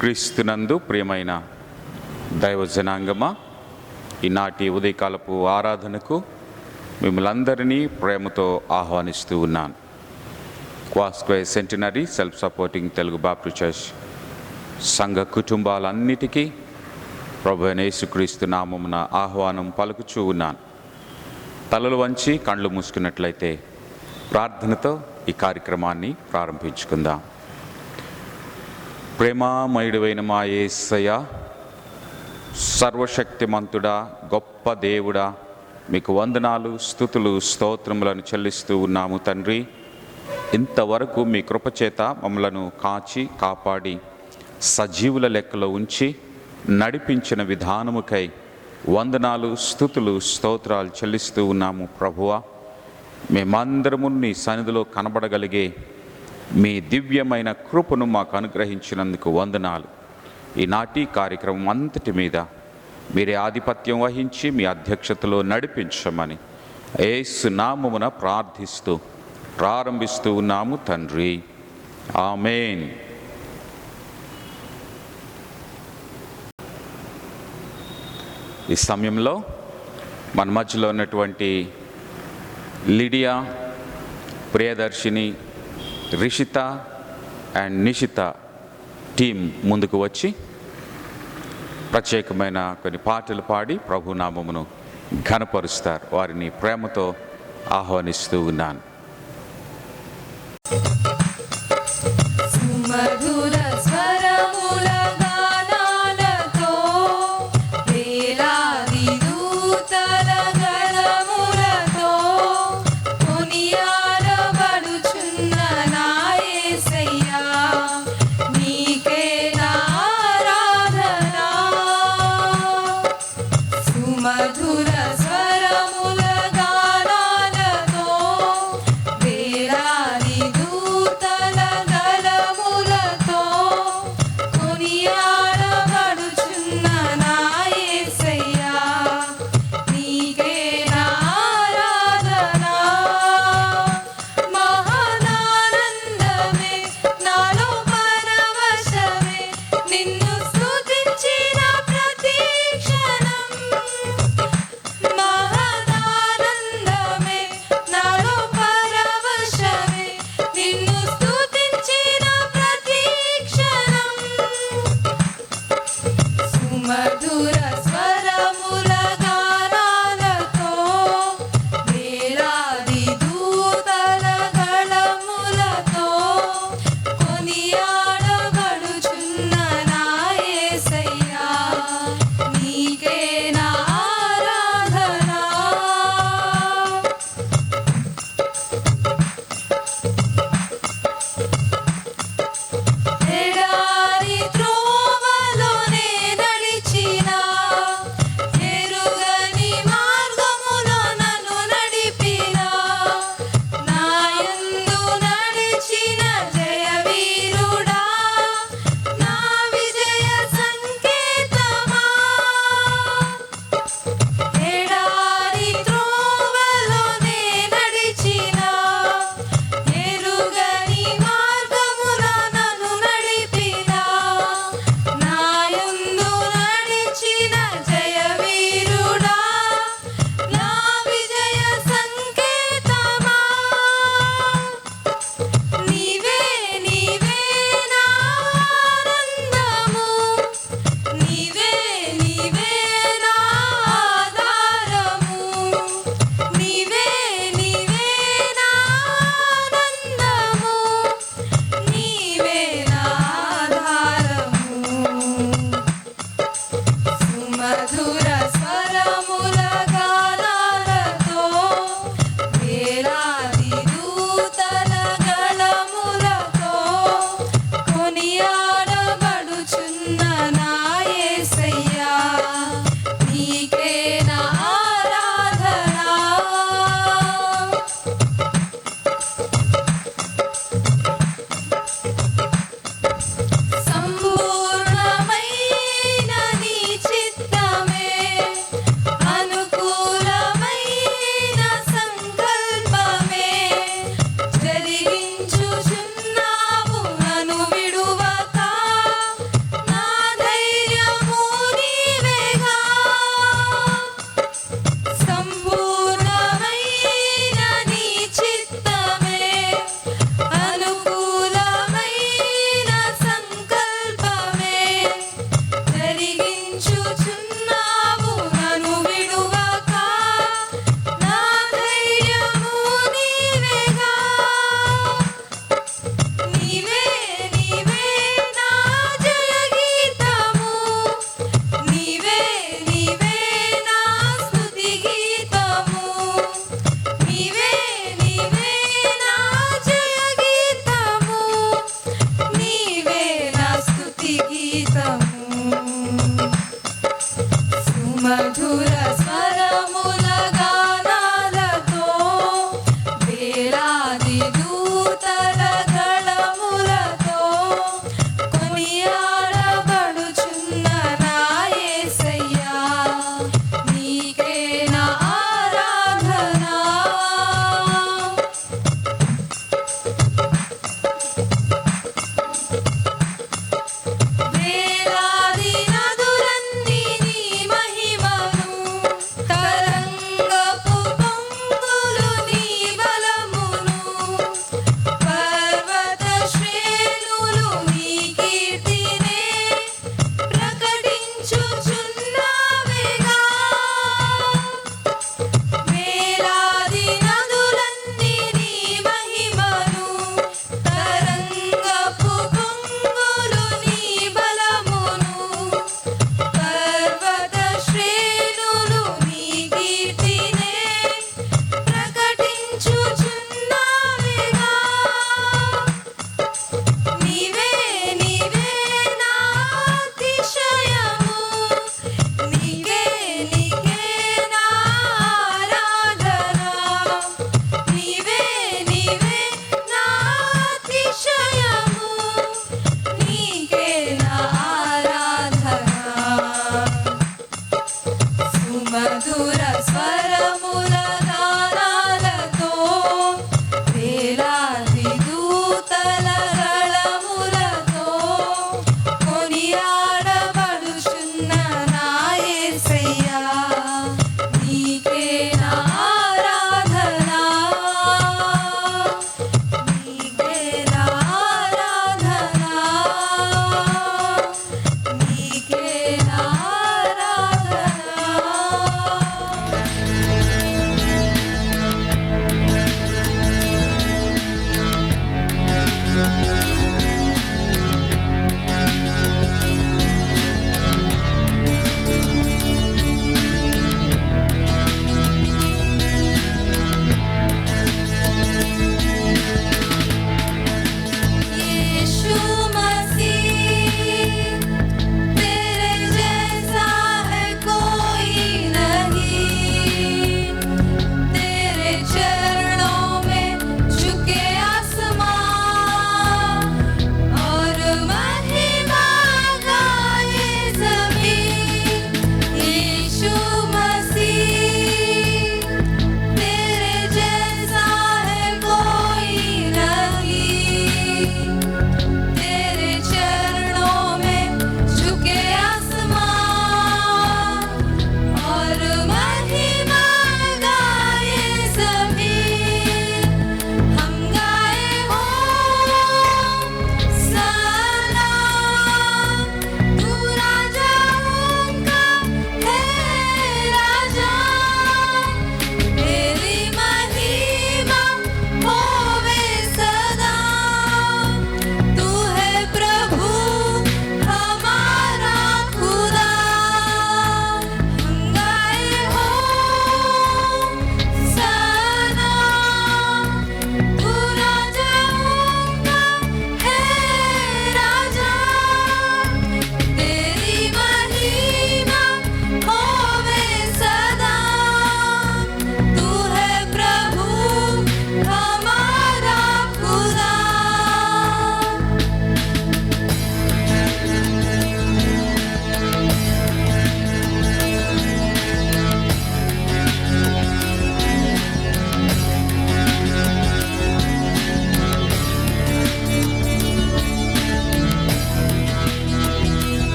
క్రీస్తునందు ప్రియమైన దైవ జనాంగమా, ఈనాటి ఉదయకాలపు ఆరాధనకు మిమ్మల్ని అందరినీ ప్రేమతో ఆహ్వానిస్తూ ఉన్నాను. Quasquicentenary self supporting Telugu Baptist church సంఘ కుటుంబాలన్నిటికీ ప్రభువైన యేసుక్రీస్తు నామమున ఆహ్వానం పలుకుచూ ఉన్నాను. తలలు వంచి కళ్ళు మూసుకున్నట్లయితే ప్రార్థనతో ఈ కార్యక్రమాన్ని ప్రారంభించుకుందాం. ప్రేమామయుడైన మా యేసయ్య, సర్వశక్తిమంతుడా, గొప్ప దేవుడా, మీకు వందనాలు, స్తుతులు, స్తోత్రములను చెల్లిస్తూ ఉన్నాము తండ్రి. ఇంతవరకు మీ కృపచేత మమ్మలను కాచి కాపాడి సజీవుల లెక్కలో ఉంచి నడిపించిన విధానముకై వందనాలు, స్తుతులు, స్తోత్రాలు చెల్లిస్తూ ఉన్నాము ప్రభువా. మేమందరము నీ సన్నిధిలో కనబడగలిగే మీ దివ్యమైన కృపను మాకు అనుగ్రహించినందుకు వందనాలు. ఈనాటి కార్యక్రమం అంతటి మీద మీరే ఆధిపత్యం వహించి మీ అధ్యక్షతలో నడిపించమని యేసు నామమున ప్రార్థిస్తూ ప్రారంభిస్తూ ఉన్నాము తండ్రి, ఆమేన్. ఈ సమయంలో మన మధ్యలో ఉన్నటువంటి Lydia, Priyadarshini, Rishitha and Nishitha team ముందుకు వచ్చి ప్రత్యేకమైన కొన్ని పాటలు పాడి ప్రభునామమును ఘనపరుస్తారు. వారిని ప్రేమతో ఆహ్వానిస్తూ ఉన్నాను. వేలాది దూతల గళములతో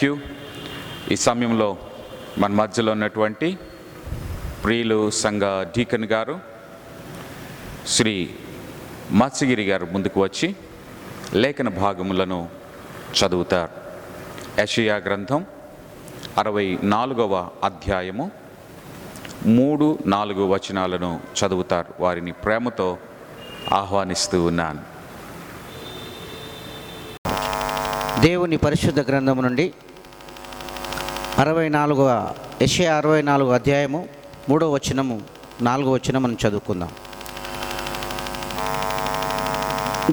థ్యాంక్ యూ. ఈ సమయంలో మన మధ్యలో ఉన్నటువంటి ప్రియులు సంఘ డీకన్ గారు శ్రీ మత్స్యగిరి గారు ముందుకు వచ్చి లేఖన భాగములను చదువుతారు. యెషయా గ్రంథం 64వ అధ్యాయము 3-4 వచనాలను చదువుతారు. వారిని ప్రేమతో ఆహ్వానిస్తూ ఉన్నాను. దేవుని పరిశుద్ధ గ్రంథము నుండి 64వ యెషయా 64వ అధ్యాయము 3వ వచనము 4వ వచనం మనం చదువుకుందాం.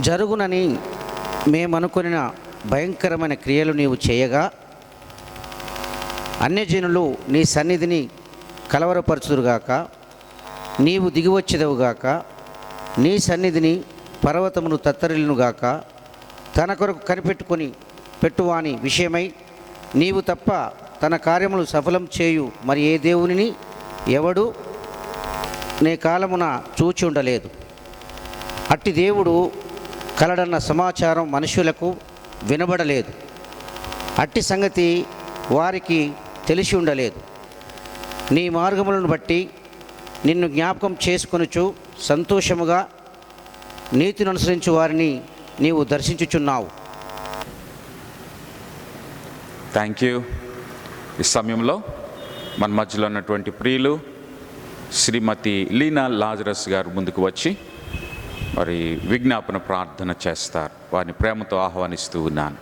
జరుగునని మేమనుకొనిన భయంకరమైన క్రియలు నీవు చేయగా అన్యజనులు నీ సన్నిధిని కలవరపరచుదురుగాక. నీవు దిగివచ్చెదవుగాక. నీ సన్నిధిని పర్వతమును తత్తరిల్లునుగాక. తన కొరకు కనిపెట్టుకొని పెట్టువాని విషయమై నీవు తప్ప తన కార్యములు సఫలం చేయు మరి ఏ దేవునిని ఎవడు నే కాలమున చూచి ఉండలేదు. అట్టి దేవుడు కలడన్న సమాచారం మనుషులకు వినబడలేదు. అట్టి సంగతి వారికి తెలిసి ఉండలేదు. నీ మార్గములను బట్టి నిన్ను జ్ఞాపకం చేసుకొనుచు సంతోషముగా నీతిని అనుసరించు వారిని నీవు దర్శించుచున్నావు. Thank you. ఈ సమయంలో మన మధ్యలో ఉన్నటువంటి ప్రియులు శ్రీమతి లీనా లాజరస్ గారు ముందుకు వచ్చి మరి విజ్ఞాపన ప్రార్థన చేస్తారు. వారిని ప్రేమతో ఆహ్వానిస్తూ ఉన్నాను.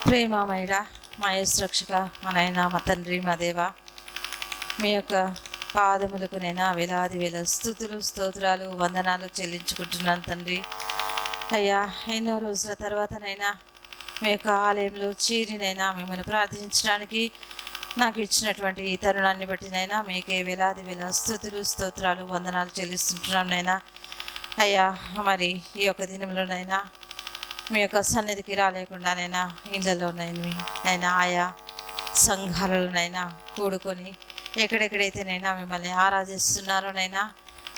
ప్రేమమయుడా, మా యేసు రక్షక, మా నాయన, మా తండ్రి, మా దేవ, మీ యొక్క పాదములకు నైనా వేలాది వేల స్తుతులు, స్తోత్రాలు, వందనాలు చెల్లించుకుంటున్నాను తండ్రి. అయ్యా, ఎన్నో రోజుల తర్వాతనైనా మీ యొక్క ఆలయంలో చేరినైనా మిమ్మల్ని ప్రార్థించడానికి నాకు ఇచ్చినటువంటి ఈ తరుణాన్ని బట్టినైనా మీకే వేలాది వేల స్తుతులు, స్తోత్రాలు, వందనాలు చెల్లిస్తుంటున్నాను నైనా. అయ్యా, మరి ఈ యొక్క దినంలోనైనా మీ యొక్క సన్నిధికి రాలేకుండానైనా ఇళ్ళలోనైనా ఆయా సంఘాలలోనైనా కూడుకొని ఎక్కడెక్కడైతేనైనా మిమ్మల్ని ఆరాధిస్తున్నారోనైనా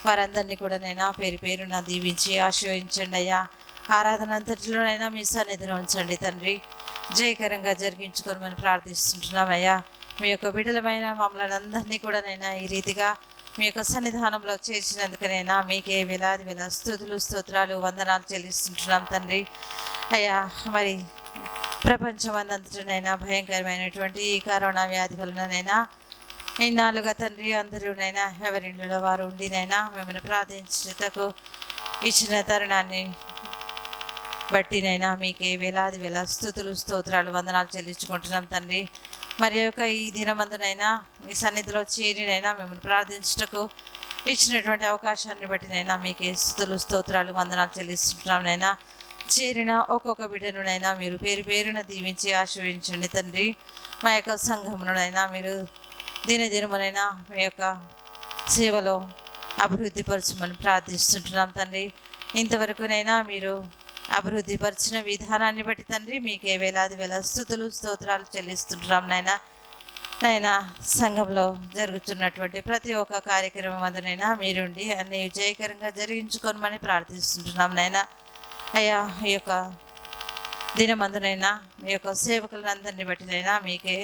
వారందరినీ కూడా నైనా పేరు పేరున దీవించి ఆశీర్వదించండి అయ్యా. ఆరాధన అంతటిలోనైనా మీ సన్నిధిని ఉంచండి తండ్రి. జయకరంగా జరిగించుకొని మనం ప్రార్థిస్తుంటున్నామయ్యా. మీ యొక్క బిడ్డలమైన మమ్మల్ని అందరినీ కూడా నైనా ఈ రీతిగా మీ యొక్క సన్నిధానంలో చేసినందుకనైనా మీకే వేలాది వేల స్తుతులు, స్తోత్రాలు, వందనాలు చెల్లిస్తుంటున్నాం తండ్రి. అయ్యా, మరి ప్రపంచమందంతటనైనా భయంకరమైనటువంటి ఈ కరోనా వ్యాధి వలననైనా ఇన్నాళ్ళుగా తండ్రి అందరూనైనా ఎవరింట్లో వారు ఉండినైనా మిమ్మల్ని ప్రార్థించుటకు ఇచ్చిన తరుణాన్ని బట్టినైనా మీకే వేలాది వేల స్తుతులు, స్తోత్రాలు, వందనాలు చెల్లించుకుంటున్నాం తండ్రి. మరి యొక్క ఈ దినమందునైనా మీ సన్నిధిలో చేరినైనా మిమ్మల్ని ప్రార్థించుటకు ఇచ్చినటువంటి అవకాశాన్ని బట్టినైనా మీకే స్తుతులు, స్తోత్రాలు, వందనాలు చెల్లిస్తుంటున్నాంనైనా. చేరిన ఒక్కొక్క బిడ్డనునైనా మీరు పేరు పేరున దీవించి ఆశీర్వదించండి తండ్రి. మా యొక్క సంఘమునైనా మీరు దినదినమునైనా మీ యొక్క సేవలో అభివృద్ధి పరచమని ప్రార్థిస్తుంటున్నాం తండ్రి. ఇంతవరకునైనా మీరు అభివృద్ధి పరిచిన విధానాన్ని బట్టి తండ్రి మీకే వేలాది వేల స్తుతులు, స్తోత్రాలు చెల్లిస్తుంటున్నాం నాయన. నాయన, సంఘంలో జరుగుతున్నటువంటి ప్రతి ఒక్క కార్యక్రమం అందునైనా మీరుండి అన్ని విజయకరంగా జరిగించుకోమని ప్రార్థిస్తుంటున్నాం నాయన. అయ్యా, ఈ యొక్క దినమందునైనా మీ యొక్క సేవకులందరినీ బట్టినైనా మీకే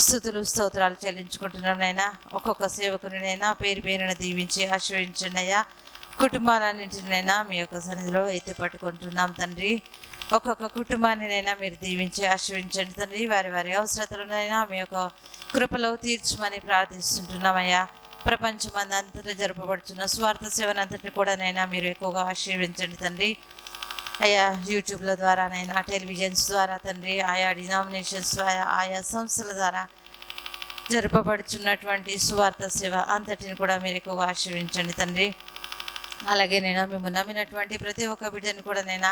స్తుతులు, స్తోత్రాలు చెల్లించుకుంటున్నాం నాయన. ఒక్కొక్క సేవకునినైనా పేరు పేరున దీవించి ఆశీర్వదించండి అయ్యా. కుటుంబాలన్నింటినైనా మీ యొక్క సన్నిధిలో అయితే పట్టుకుంటున్నాం తండ్రి. ఒక్కొక్క కుటుంబాన్నినైనా మీరు దీవించి ఆశీర్వించండి తండ్రి. వారి వారి అవసరతలనైనా మీ యొక్క కృపలో తీర్చమని ప్రార్థిస్తుంటున్నామయ్యా. ప్రపంచమందంతటా జరపబడుతున్న స్వార్థ సేవనంతటి కూడానైనా మీరు ఎక్కువగా ఆశీర్వించండి తండ్రి. అయ్యా, యూట్యూబ్ల ద్వారానైనా, టెలివిజన్స్ ద్వారా తండ్రి, ఆయా డినామినేషన్స్ ద్వారా, ఆయా సంస్థల ద్వారా జరపబడుతున్నటువంటి స్వార్థ సేవ అంతటిని కూడా మీరు ఎక్కువగా ఆశీర్వించండి తండ్రి. అలాగే నేను మేము నమ్మినటువంటి ప్రతి ఒక్క బిడ్డను కూడా నైనా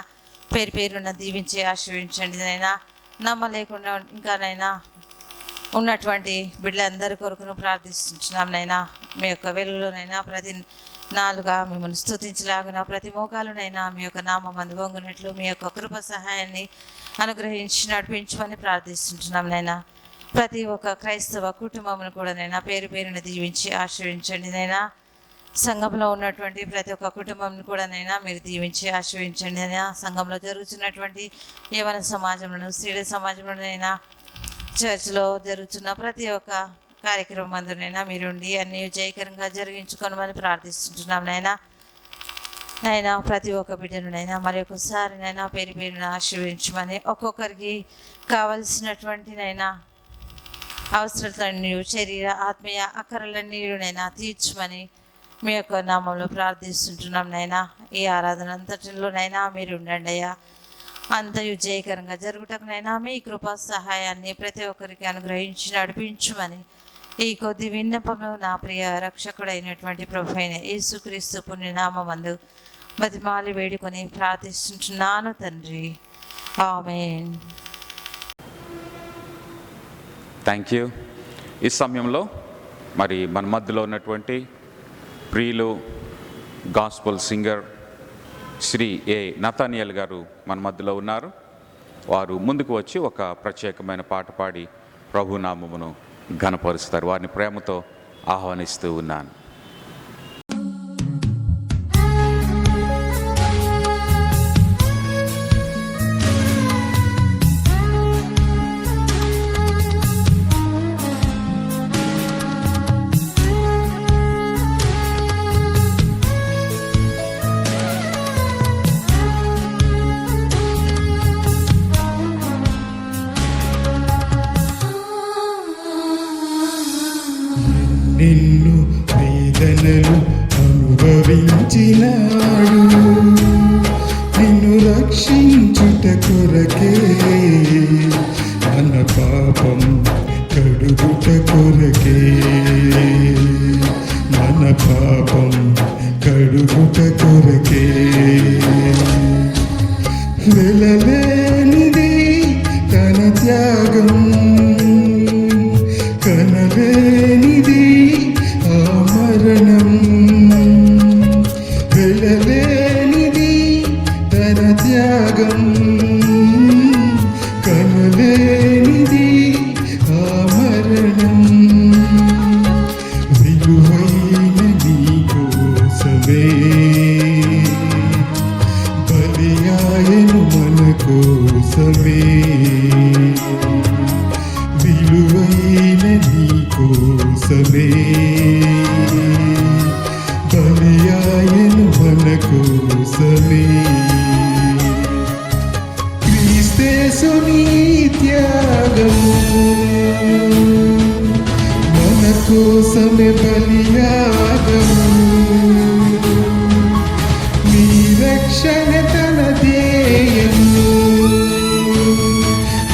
పేరు పేరున దీవించి ఆశీర్వించండి నైనా. నమ్మలేకుండా ఇంకానైనా ఉన్నటువంటి బిడ్డలందరి కొరకును ప్రార్థిస్తున్నాం నైనా. మీ యొక్క వెలుగులోనైనా ప్రతి నాలుగా మిమ్మల్ని స్తుతించలాగున ప్రతి మోకాలునైనా మీ యొక్క నామందు వంగునట్లు మీ యొక్క కృప సహాయాన్ని అనుగ్రహించి నడిపించమని ప్రార్థిస్తుంటున్నాం నైనా. ప్రతి ఒక్క క్రైస్తవ కుటుంబమును కూడా నైనా పేరు పేరున దీవించి ఆశీర్వించండి నైనా. సంఘంలో ఉన్నటువంటి ప్రతి ఒక్క కుటుంబంని కూడానైనా మీరు దీవించి ఆశీర్వించండి అయినా. సంఘంలో జరుగుతున్నటువంటి యవన సమాజంలో, స్త్రీల సమాజంలోనైనా, చర్చ్లో జరుగుతున్న ప్రతి ఒక్క కార్యక్రమం అందునైనా మీరుండి అన్ని జయకరంగా జరిగించుకోనమని ప్రార్థిస్తుంటున్నాం నైనా. ప్రతి ఒక్క బిడ్డనునైనా మరి ఒకసారి నైనా పేరు పేరున ఆశీర్వించమని, ఒక్కొక్కరికి కావలసినటువంటి నైనా అవసరాలన్నీ, శరీర ఆత్మీయ అక్కరలన్నీనైనా తీర్చమని మీ యొక్క నామంలో ప్రార్థిస్తుంటున్నాం నైనా. ఈ ఆరాధన అంతటిలోనైనా మీరు ఉండండి అయ్యా. అంతయు జయకరంగా జరుగుటకునైనా మీ కృపా సహాయాన్ని ప్రతి ఒక్కరికి అనుగ్రహించి నడిపించమని ఈ కొద్ది విన్నపము నా ప్రియ రక్షకుడైనటువంటి ప్రభు అయిన యేసుక్రీస్తు పుణ్యనామమందు బతిమాలి వేడుకొని ప్రార్థిస్తుంటున్నాను తండ్రి. ఆమేన్. Thank you. ఈ సమయంలో మరి మన మధ్యలో ఉన్నటువంటి ప్రియులు gospel singer Shri A Nathaniel గారు మన మధ్యలో ఉన్నారు. వారు ముందుకు వచ్చి ఒక ప్రత్యేకమైన పాట పాడి ప్రభునామమును ఘనపరుస్తారు. వారిని ప్రేమతో ఆహ్వానిస్తూ ఉన్నాను. నిన్ను వేదనలు అనుభవించినాడు, నిన్ను రక్షించుట కొరకే, మన పాపం కడుగుట కొరకే, మన పాపం కడుగుట కొరకే. వెలలేనిది తన త్యాగం, కనలేనిది ఆ మరణం, వెళ్ళలేనిది తన త్యాగం, కనలేనిది ఆ మరణం. విలువైన నీ కోసమే బలియాయను మన కోసమే, విలువైన నీ కోసమే బలియాయను మన కోసమే. క్రీస్తేసుని త్యాగము మన కోసమే బలియాగము, నీ రక్షణ తన ధ్యేయము,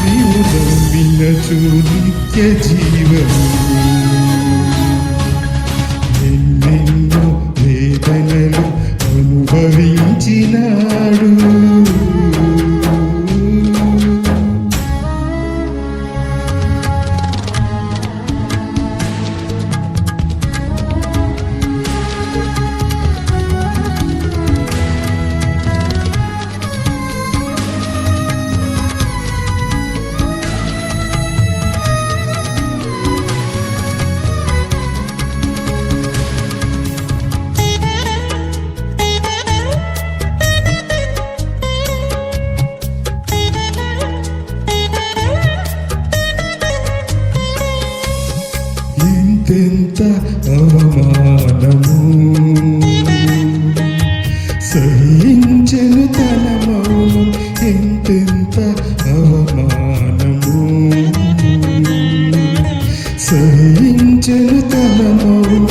నీవు నమ్మినచు నిత్య జీవము. ఎన్నెన్నో వేదనలు అనుభవించినాడు, ఎంతెంత అవమానము సహించెను తన మౌనం, ఎంతెంత అవమానము సహించెను తన మౌనం.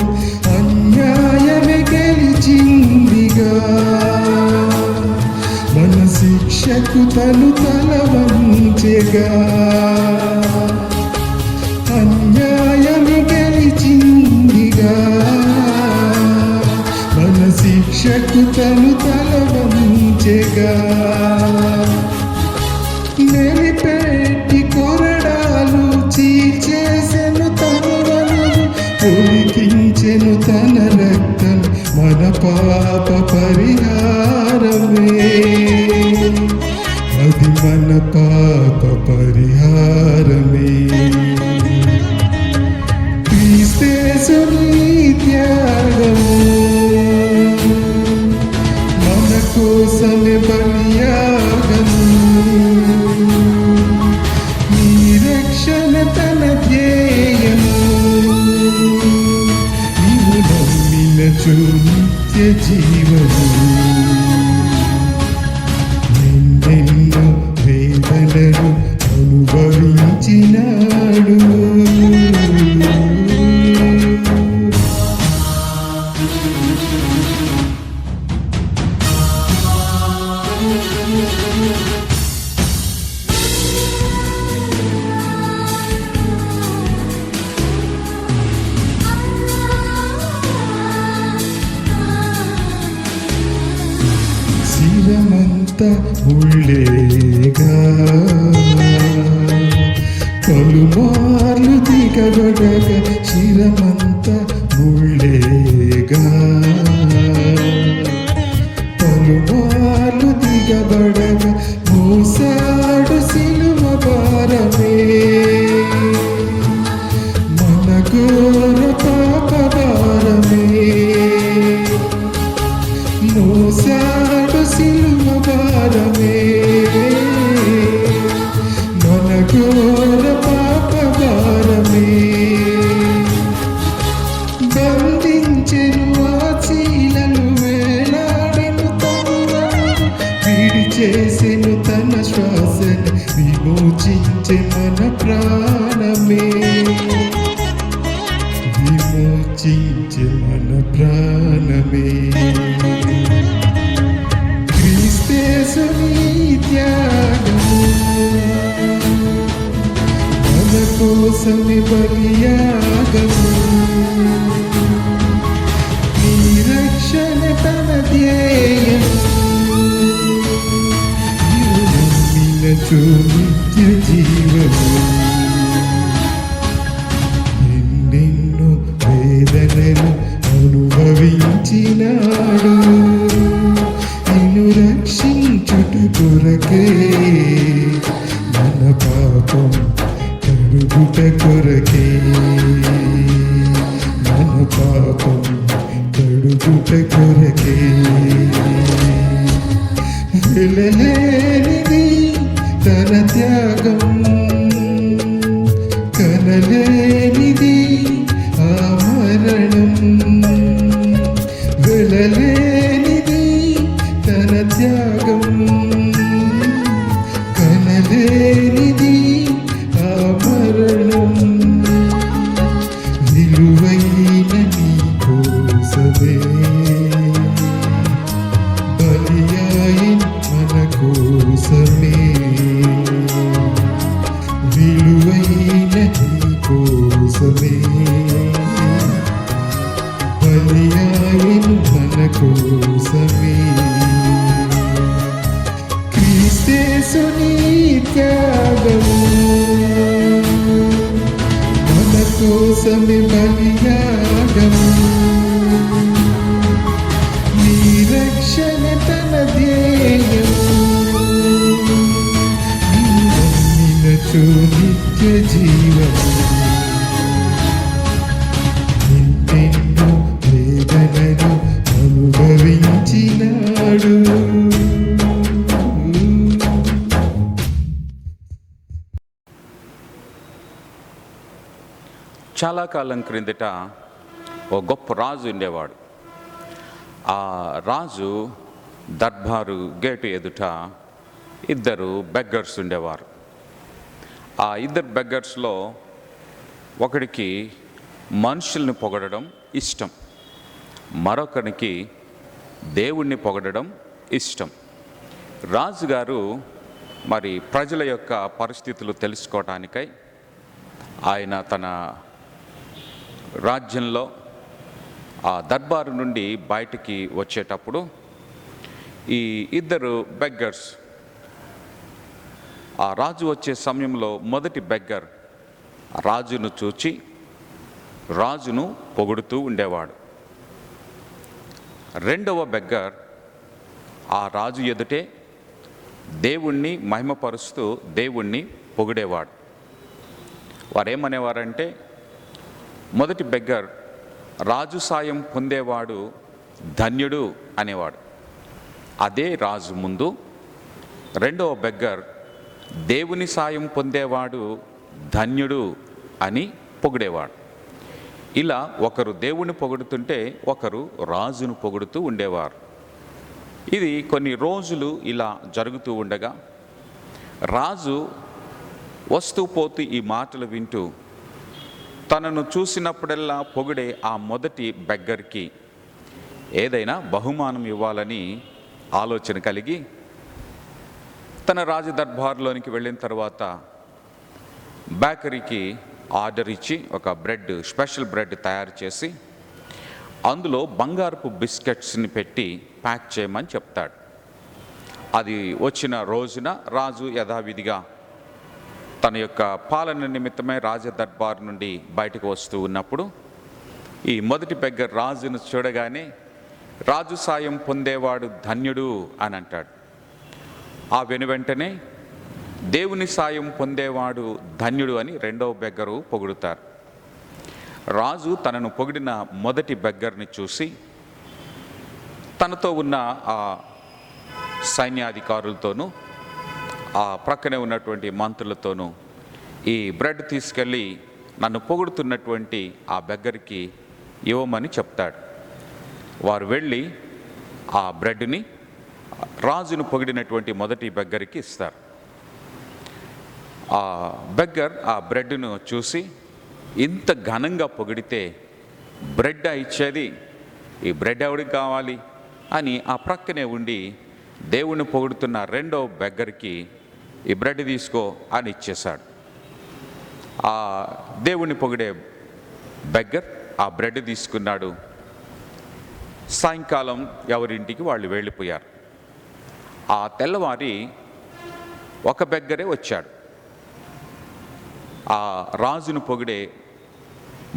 అన్యాయమే గెలిచిందిగా, మన శిక్షకు తను తల వంచెగా, అన్యాయమే గెలిచిందిగా, మన శిక్షకు తను తల వంచెగా. నెలిపెట్టి కొరడాలు చీల్చేసెను తను వలలు, ఒలికించెను తన రక్తం మన పాప పరిహారమే, అది మన పాప పరిహారమే. క్రీస్తేసుని త్యాగము బలియాగము నీ రక్షణ తన ధ్యేయము నీవు నమ్మినచో నిత్య జీవము ఎన్నెన్నో వేదనలు అనుభవించినాడు శిరమంతా ముళ్ళేగా పలుమార్లు దిగబడగ శిరమంతా ముళ్ళేగా పలుమార్లు దిగబడగ మోసాడు సిలువ భారమే మన ఘోర పాప భారమే మోసాడు సిలువ భారమే మన ఘోర పాప భారమే బంధించెను ఆ చీలలు వేలాడెను తనులను విడి చేసెను తన శ్వాసను విమోచించె మన ప్రాణమే విమోచించె మన ప్రాణమే క్రీస్తేసుని త్యాగము మన కోసమే బలియాగము నీ రక్షణ తన ధ్యేయము నీవు నమ్మినచో నిత్య జీవము ఎన్నెన్నో వేదనలు అనుభవించినాడు నిన్ను రక్షించుట కొరకే మన పాపం కడుగుట కొరకే మన పాపం కడుగుట కొరకే వెలలేనిది తన త్యాగం కనలేనిది ఆ మరణం వెలలేనిది తన త్యాగం కనలేనిది ఆ మరణం విలువైన నీ కోసమే బలియాయిన్ మన కోసమే విలువైన నీ కోసమే బలియాయిన్ మన కోసమే క్రీస్తేసుని త్యాగము మన కోసమే బలియాగము నీ రక్షణ తన ధ్యేయము నీవు నమ్మినచో నిత్య జీవము ఎన్నెన్నో వేదనలు అనుభవించినాడు చాలా కాలం క్రిందట ఓ గొప్ప రాజు ఉండేవాడు. ఆ రాజు దర్బారు గేటు ఎదుట ఇద్దరు బెగ్గర్స్ ఉండేవారు. ఆ ఇద్దరు బెగ్గర్స్లో ఒకడికి మనుషుల్ని పొగడడం ఇష్టం, మరొకరికి దేవుణ్ణి పొగడడం ఇష్టం. రాజుగారు మరి ప్రజల యొక్క పరిస్థితులు తెలుసుకోవటానికై ఆయన తన రాజ్యంలో ఆ దర్బారు నుండి బయటికి వచ్చేటప్పుడు ఈ ఇద్దరు బెగ్గర్స్ ఆ రాజు వచ్చే సమయంలో మొదటి బెగ్గర్ రాజును చూచి రాజును పొగుడుతూ ఉండేవాడు. రెండవ బెగ్గర్ ఆ రాజు ఎదుటే దేవుణ్ణి మహిమపరుస్తూ దేవుణ్ణి పొగిడేవాడు. వారేమనేవారంటే, మొదటి బెగ్గర్ రాజు సాయం పొందేవాడు ధన్యుడు అనేవాడు. అదే రాజు ముందు రెండవ బెగ్గర్ దేవుని సాయం పొందేవాడు ధన్యుడు అని పొగిడేవాడు. ఇలా ఒకరు దేవుని పొగుడుతుంటే ఒకరు రాజును పొగుడుతూ ఉండేవారు. ఇది కొన్ని రోజులు ఇలా జరుగుతూ ఉండగా రాజు వస్తూ పోతూ ఈ మాటలు వింటూ తనను చూసినప్పుడల్లా పొగిడే ఆ మొదటి బెగ్గర్కి ఏదైనా బహుమానం ఇవ్వాలని ఆలోచన కలిగి తన రాజదర్బార్లోనికి వెళ్ళిన తర్వాత బేకరీకి ఆర్డర్ ఇచ్చి ఒక స్పెషల్ బ్రెడ్ తయారు చేసి అందులో బంగారపు బిస్కెట్స్ని పెట్టి ప్యాక్ చేయమని చెప్తాడు. అది వచ్చిన రోజున రాజు యథావిధిగా తన యొక్క పాలన నిమిత్తమై రాజదర్బార్ నుండి బయటకు వస్తూ ఉన్నప్పుడు ఈ మొదటి బెగ్గర్ రాజును చూడగానే రాజు సాయం పొందేవాడు ధన్యుడు అని అంటాడు. ఆ వెనువెంటనే దేవుని సాయం పొందేవాడు ధన్యుడు అని రెండవ బెగ్గరు పొగుడుతారు. రాజు తనను పొగిడిన మొదటి బెగ్గర్ని చూసి తనతో ఉన్న ఆ సైన్యాధికారులతోనూ ఆ ప్రక్కనే ఉన్నటువంటి మంత్రులతోనూ ఈ బ్రెడ్ తీసుకెళ్ళి నన్ను పొగుడుతున్నటువంటి ఆ బెగ్గర్కి ఇవ్వమని చెప్తాడు. వారు వెళ్ళి ఆ బ్రెడ్ని రాజును పొగిడినటువంటి మొదటి బెగ్గర్కి ఇస్తారు. ఆ బెగ్గర్ ఆ బ్రెడ్ను చూసి ఇంత ఘనంగా పొగిడితే బ్రెడ్ ఇచ్చేది, ఈ బ్రెడ్ ఎవడికి కావాలి అని ఆ ప్రక్కనే ఉండి దేవుణ్ణి పొగుడుతున్న రెండో బెగ్గర్కి ఈ బ్రెడ్ తీసుకో అని ఇచ్చేశాడు. ఆ దేవుణ్ణి పొగిడే బెగ్గర్ ఆ బ్రెడ్ తీసుకున్నాడు. సాయంకాలం ఎవరింటికి వాళ్ళు వెళ్ళిపోయారు. ఆ తెల్లవారి ఒక బెగ్గరే వచ్చాడు. ఆ రాజును పొగిడే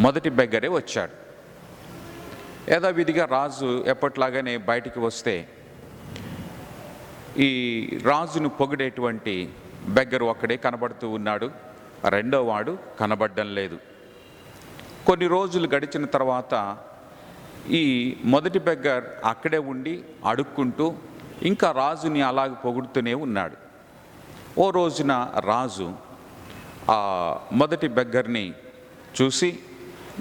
మొదటి బెగ్గరే వచ్చాడు. యథావిధిగా రాజు ఎప్పట్లాగానే బయటికి వస్తే ఈ రాజును పొగిడేటువంటి బెగ్గరు ఒక్కడే కనబడుతూ ఉన్నాడు. రెండో వాడు కనబడడం లేదు. కొన్ని రోజులు గడిచిన తర్వాత ఈ మొదటి బెగ్గర్ అక్కడే ఉండి అడుక్కుంటూ ఇంకా రాజుని అలాగ పొగుడుతూనే ఉన్నాడు. ఓ రోజున రాజు ఆ మొదటి బెగ్గర్ని చూసి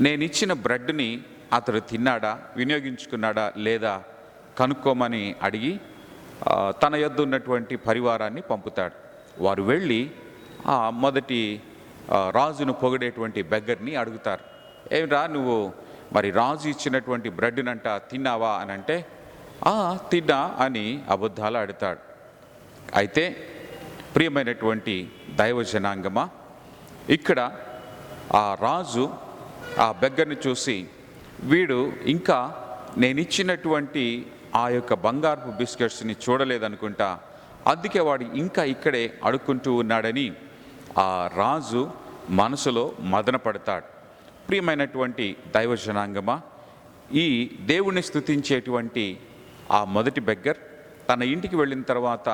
నేను ఇచ్చిన బ్రెడ్ని అతడు తిన్నాడా, వినియోగించుకున్నాడా లేదా కనుక్కోమని అడిగి తన యొద్ద ఉన్నటువంటి పరివారాన్ని పంపుతాడు. వారు వెళ్ళి ఆ మొదటి రాజును పొగిడేటువంటి బెగ్గర్ని అడుగుతారు, ఏమిరా నువ్వు మరి రాజు ఇచ్చినటువంటి బ్రెడ్నంట తిన్నావా అని అంటే తిన్నా అని అబద్ధాలు ఆడతాడు. అయితే ప్రియమైనటువంటి దైవ జనాంగమా, ఇక్కడ ఆ రాజు ఆ బెగ్గర్ని చూసి వీడు ఇంకా నేనిచ్చినటువంటి ఆ యొక్క బంగారపు బిస్కెట్స్ని చూడలేదనుకుంటా, అందుకే వాడు ఇంకా ఇక్కడే అడుక్కుంటూ ఉన్నాడని ఆ రాజు మనసులో మదన పడతాడు. ప్రియమైనటువంటి దైవ జనాంగమా, ఈ దేవుణ్ణి స్తుతించేటువంటి ఆ మొదటి బెగ్గర్ తన ఇంటికి వెళ్ళిన తర్వాత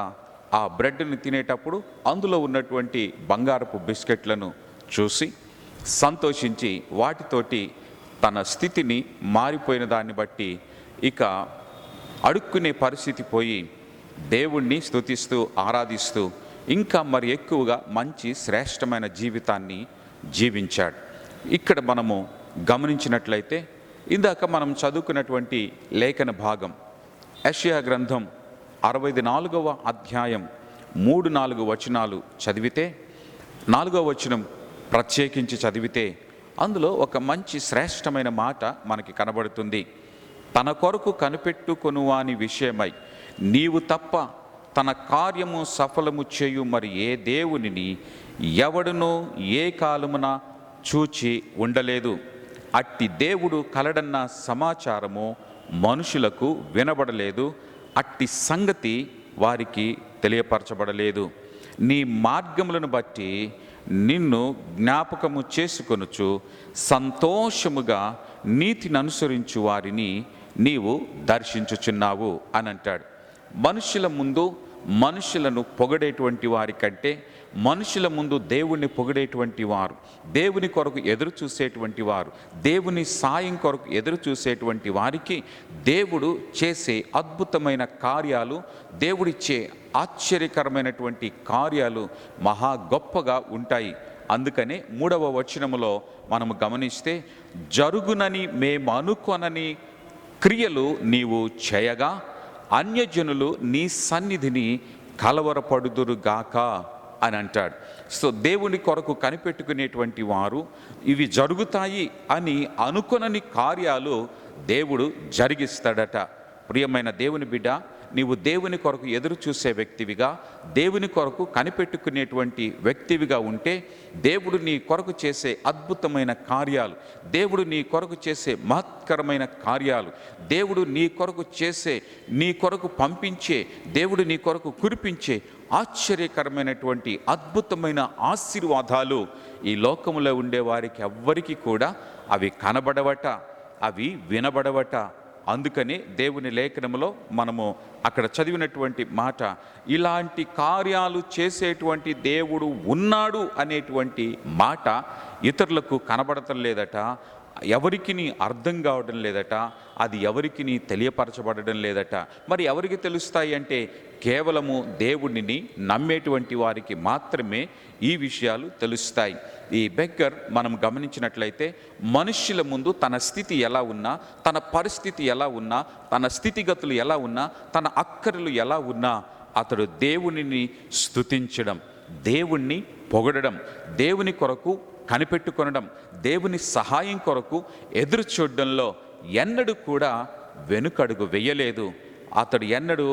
ఆ బ్రెడ్ని తినేటప్పుడు అందులో ఉన్నటువంటి బంగారపు బిస్కెట్లను చూసి సంతోషించి వాటితోటి తన స్థితిని మారిపోయిన దాన్ని బట్టి ఇక అడుక్కునే పరిస్థితి పోయి దేవుణ్ణి స్తుతిస్తూ ఆరాధిస్తూ ఇంకా మరి ఎక్కువగా మంచి శ్రేష్టమైన జీవితాన్ని జీవించాడు. ఇక్కడ మనము గమనించినట్లయితే ఇందాక మనం చదువుకున్నటువంటి లేఖన భాగం యెషయా గ్రంథం 64వ అధ్యాయం 3-4 వచనాలు చదివితే, 4వ వచనం ప్రత్యేకించి చదివితే అందులో ఒక మంచి శ్రేష్టమైన మాట మనకి కనబడుతుంది. తన కొరకు కనిపెట్టుకొనువాని విషయమై నీవు తప్ప తన కార్యము సఫలము చేయు మరి ఏ దేవునిని ఎవడునో ఏ కాలమున చూచి ఉండలేదు. అట్టి దేవుడు కలడన్న సమాచారము మనుషులకు వినబడలేదు, అట్టి సంగతి వారికి తెలియపరచబడలేదు. నీ మార్గములను బట్టి నిన్ను జ్ఞాపకము చేసుకొనుచు సంతోషముగా నీతిని అనుసరించు వారిని నీవు దర్శించుచున్నావు అని అంటాడు. మనుషుల ముందు మనుషులను పొగడేటువంటి వారి కంటే మనుషుల ముందు దేవుణ్ణి పొగిడేటువంటి వారు, దేవుని కొరకు ఎదురు చూసేటువంటి వారు, దేవుని సాయం కొరకు ఎదురు చూసేటువంటి వారికి దేవుడు చేసే అద్భుతమైన కార్యాలు, దేవుడిచ్చే ఆశ్చర్యకరమైనటువంటి కార్యాలు మహా గొప్పగా ఉంటాయి. అందుకనే 3వ వచనములో మనము గమనిస్తే, జరుగునని మేము అనుకొనని క్రియలు నీవు చేయగా అన్యజనులు నీ సన్నిధిని కలవరపడుదురుగాక అని అంటాడు. సో దేవుని కొరకు కనిపెట్టుకునేటువంటి వారు ఇవి జరుగుతాయి అని అనుకొనని కార్యాలు దేవుడు జరిగిస్తాడట. ప్రియమైన దేవుని బిడ్డ, నీవు దేవుని కొరకు ఎదురు చూసే వ్యక్తివిగా, దేవుని కొరకు కనిపెట్టుకునేటువంటి వ్యక్తివిగా ఉంటే దేవుడు నీ కొరకు చేసే అద్భుతమైన కార్యాలు, దేవుడు నీ కొరకు చేసే మహత్కరమైన కార్యాలు, దేవుడు నీ కొరకు చేసే, నీ కొరకు పంపించే, దేవుడు నీ కొరకు కురిపించే ఆశ్చర్యకరమైనటువంటి అద్భుతమైన ఆశీర్వాదాలు ఈ లోకములో ఉండే వారికి ఎవ్వరికి కూడా అవి కనబడవట, అవి వినబడవట. అందుకని దేవుని లేఖనంలో మనము అక్కడ చదివినటువంటి మాట, ఇలాంటి కార్యాలు చేసేటువంటి దేవుడు ఉన్నాడు అనేటువంటి మాట ఇతరులకు కనబడటం లేదట, ఎవరికి అర్థం కావడం లేదట, అది ఎవరికి తెలియపరచబడడం లేదట. మరి ఎవరికి తెలుస్తాయి అంటే కేవలము దేవుడిని నమ్మేటువంటి వారికి మాత్రమే ఈ విషయాలు తెలుస్తాయి. ఈ బెగ్గర్ మనం గమనించినట్లయితే మనుష్యుల ముందు తన స్థితి ఎలా ఉన్నా, తన పరిస్థితి ఎలా ఉన్నా, తన స్థితిగతులు ఎలా ఉన్నా, తన అక్కరలు ఎలా ఉన్నా అతడు దేవునిని స్తుతించడం, దేవుణ్ణి పొగడడం, దేవుని కొరకు కనిపెట్టుకొనడం, దేవుని సహాయం కొరకు ఎదురు చూడడంలో ఎన్నడూ కూడా వెనుకడుగు వేయలేదు. అతడు ఎన్నడూ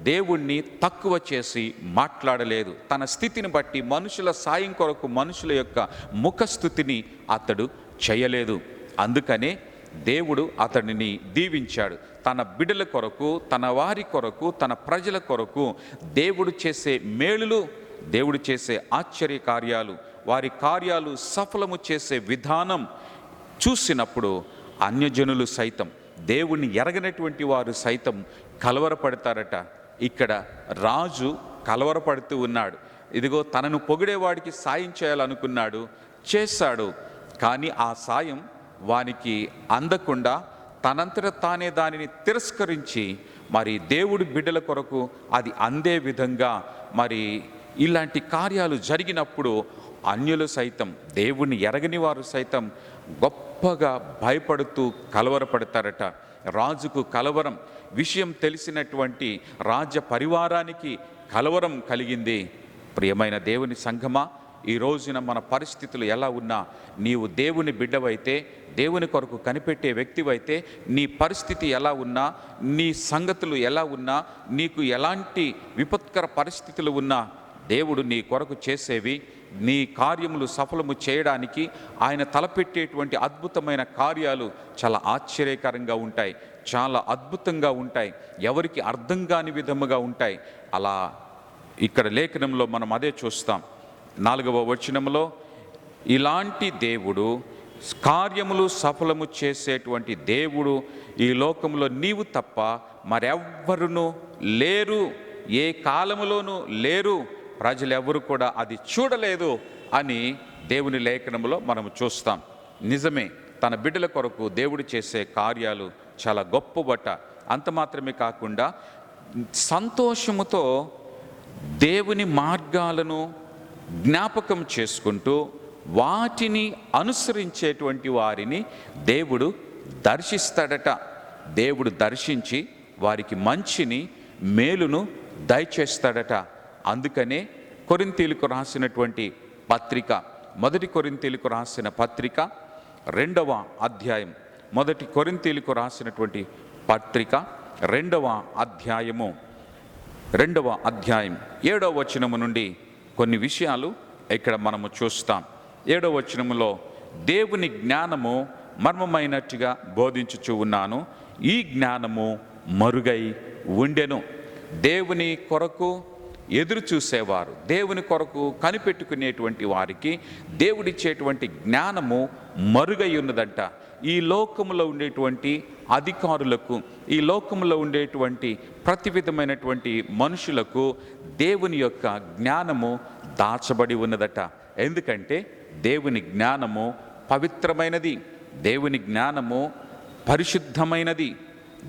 దేవుణ్ణి తక్కువ చేసి మాట్లాడలేదు. తన స్థితిని బట్టి మనుషుల సాయం కొరకు మనుషుల యొక్క ముఖస్థుతిని అతడు చేయలేదు. అందుకనే దేవుడు అతడిని దీవించాడు. తన బిడ్డల కొరకు, తన వారి కొరకు, తన ప్రజల కొరకు దేవుడు చేసే మేలులు, దేవుడు చేసే ఆశ్చర్య కార్యాలు, వారి కార్యాలు సఫలము చేసే విధానం చూసినప్పుడు అన్యజనులు సైతం, దేవుణ్ణి ఎరగనటువంటి వారు సైతం కలవరపడతారట. ఇక్కడ రాజు కలవరపడుతూ ఉన్నాడు. ఇదిగో తనను పొగిడేవాడికి సాయం చేయాలనుకున్నాడు, చేశాడు. కానీ ఆ సాయం వానికి అందకుండా తనంతట తానే దానిని తిరస్కరించి మరి దేవుడి బిడ్డల కొరకు అది అందే విధంగా మరి ఇలాంటి కార్యాలు జరిగినప్పుడు అన్యులు సైతం, దేవుణ్ణి ఎరగని వారు సైతం గొప్పగా భయపడుతూ కలవరపడతారట. రాజుకు కలవరం, విషయం తెలిసినటువంటి రాజ్య పరివారానికి కలవరం కలిగింది. ప్రియమైన దేవుని సంఘమా, ఈ రోజున మన పరిస్థితులు ఎలా ఉన్నా, నీవు దేవుని బిడ్డవైతే, దేవుని కొరకు కనిపెట్టే వ్యక్తివైతే, నీ పరిస్థితి ఎలా ఉన్నా, నీ సంగతులు ఎలా ఉన్నా, నీకు ఎలాంటి విపత్కర పరిస్థితులు ఉన్నా, దేవుడు నీ కొరకు చేసేవి, నీ కార్యములు సఫలము చేయడానికి ఆయన తలపెట్టేటువంటి అద్భుతమైన కార్యాలు చాలా ఆశ్చర్యకరంగా ఉంటాయి, చాలా అద్భుతంగా ఉంటాయి, ఎవరికి అర్థం కాని విధముగా ఉంటాయి. అలా ఇక్కడ లేఖనంలో మనం అదే చూస్తాం. 4వ వచనంలో, ఇలాంటి దేవుడు, కార్యములు సఫలము చేసేటువంటి దేవుడు ఈ లోకంలో నీవు తప్ప మరెవ్వరును లేరు, ఏ కాలములోనూ లేరు, ప్రజలు ఎవరు కూడా అది చూడలేదు అని దేవుని లేఖనంలో మనం చూస్తాం. నిజమే, తన బిడ్డల కొరకు దేవుడు చేసే కార్యాలు చాలా గొప్పబట్ట. అంత మాత్రమే కాకుండా సంతోషముతో దేవుని మార్గాలను జ్ఞాపకం చేసుకుంటూ వాటిని అనుసరించేటువంటి వారిని దేవుడు దర్శిస్తాడట. దేవుడు దర్శించి వారికి మంచిని, మేలును దయచేస్తాడట. అందుకనే కొరింథీయులకు రాసినటువంటి పత్రిక, 1 కొరింథీయులకు రాసిన పత్రిక 2వ అధ్యాయం, 1 కొరింథీయులకు రాసినటువంటి పత్రిక 2వ అధ్యాయము 7వ వచనము నుండి కొన్ని విషయాలు ఇక్కడ మనము చూస్తాం. 7వ వచనములో, దేవుని జ్ఞానము మర్మమైనట్టుగా బోధించుచూ ఉన్నాను, ఈ జ్ఞానము మరుగై ఉండెను. దేవుని కొరకు ఎదురు చూసేవారు, దేవుని కొరకు కనిపెట్టుకునేటువంటి వారికి దేవుడిచ్చేటువంటి జ్ఞానము మరుగై ఉన్నదంట. ఈ లోకములో ఉండేటువంటి అధికారులకు, ఈ లోకములో ఉండేటువంటి ప్రతి విధమైనటువంటి మనుషులకు దేవుని యొక్క జ్ఞానము, దాచబడి ఉన్నదట. ఎందుకంటే దేవుని జ్ఞానము పవిత్రమైనది, దేవుని జ్ఞానము పరిశుద్ధమైనది,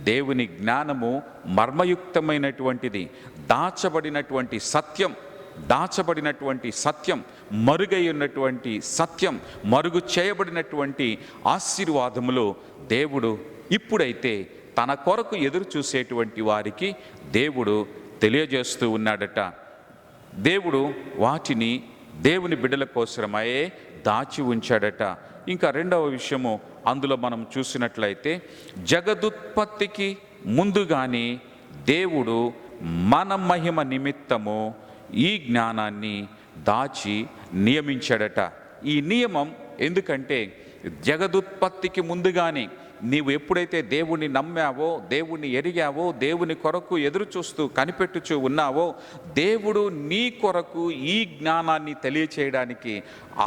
దేవుని జ్ఞానము మర్మయుక్తమైనటువంటిది. దాచబడినటువంటి సత్యం, మరుగై ఉన్నటువంటి సత్యం, మరుగు చేయబడినటువంటి ఆశీర్వాదములు దేవుడు ఇప్పుడైతే తన కొరకు ఎదురు చూసేటువంటి వారికి దేవుడు తెలియజేస్తూ ఉన్నాడట. దేవుడు వాటిని దేవుని బిడ్డల కోసమయే దాచి ఉంచాడట. ఇంకా రెండవ విషయము అందులో మనం చూసినట్లయితే, జగదుత్పత్తికి ముందుగానే దేవుడు మన మహిమ నిమిత్తము ఈ జ్ఞానాన్ని దాచి నియమించాడట. ఈ నియమం ఎందుకంటే జగదుత్పత్తికి ముందుగానే నీవు ఎప్పుడైతే దేవుణ్ణి నమ్మావో, దేవుణ్ణి ఎరిగావో, దేవుని కొరకు ఎదురు చూస్తూ కనిపెట్టుచూ ఉన్నావో, దేవుడు నీ కొరకు ఈ జ్ఞానాన్ని తెలియచేయడానికి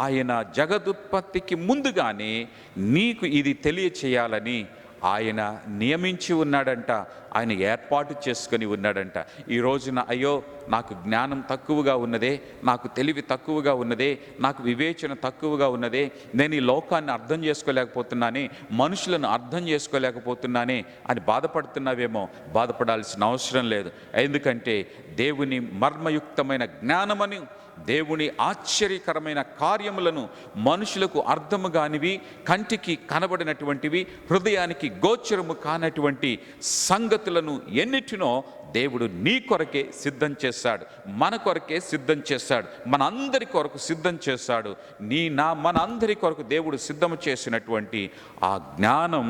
ఆయన జగదుత్పత్తికి ముందుగానే నీకు ఇది తెలియచేయాలని ఆయన నియమించి ఉన్నాడంట, ఆయన ఏర్పాటు చేసుకొని ఉన్నాడంట. ఈ రోజున అయ్యో నాకు జ్ఞానం తక్కువగా ఉన్నదే, నాకు తెలివి తక్కువగా ఉన్నదే, నాకు వివేచన తక్కువగా ఉన్నదే, నేను ఈ లోకాన్ని అర్థం చేసుకోలేకపోతున్నానే, మనుషులను అర్థం చేసుకోలేకపోతున్నానే అని బాధపడుతున్నావేమో. బాధపడాల్సిన అవసరం లేదు. ఎందుకంటే దేవుని మర్మయుక్తమైన జ్ఞానమని, దేవుని ఆశ్చర్యకరమైన కార్యములను, మనుషులకు అర్థము కానివి, కంటికి కనబడినటువంటివి, హృదయానికి గోచరము కానటువంటి సంగతులను ఎన్నిటినో దేవుడు నీ కొరకే సిద్ధం చేశాడు, మన కొరకే సిద్ధం చేశాడు, మన అందరి కొరకు సిద్ధం చేశాడు. మన అందరి కొరకు దేవుడు సిద్ధం చేసినటువంటి ఆ జ్ఞానం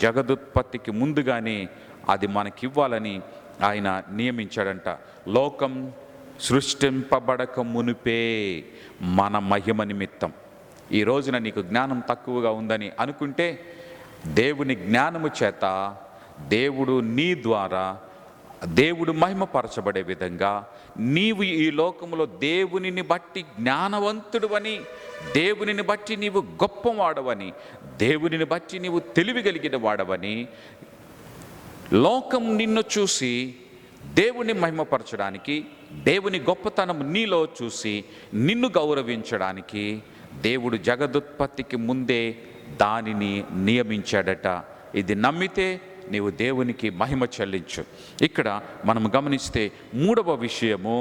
జగదుత్పత్తికి ముందుగానే అది మనకివ్వాలని ఆయన నియమించాడంట. లోకం సృష్టింపబడక మునిపే మన మహిమ నిమిత్తం. ఈ రోజున నీకు జ్ఞానం తక్కువగా ఉందని అనుకుంటే, దేవుని జ్ఞానము చేత దేవుడు నీ ద్వారా దేవుడు మహిమపరచబడే విధంగా నీవు ఈ లోకములో దేవునిని బట్టి జ్ఞానవంతుడువని, దేవునిని బట్టి నీవు గొప్పవాడవని, దేవునిని బట్టి నీవు తెలివి కలిగిన వాడవని, లోకం నిన్ను చూసి దేవుని మహిమపరచడానికి, దేవుని గొప్పతనం నీలో చూసి నిన్ను గౌరవించడానికి దేవుడు జగదుత్పత్తికి ముందే దానిని నియమించాడట. ఇది నమ్మితే నీవు దేవునికి మహిమ చెల్లించు. ఇక్కడ మనం గమనిస్తే మూడవ విషయము,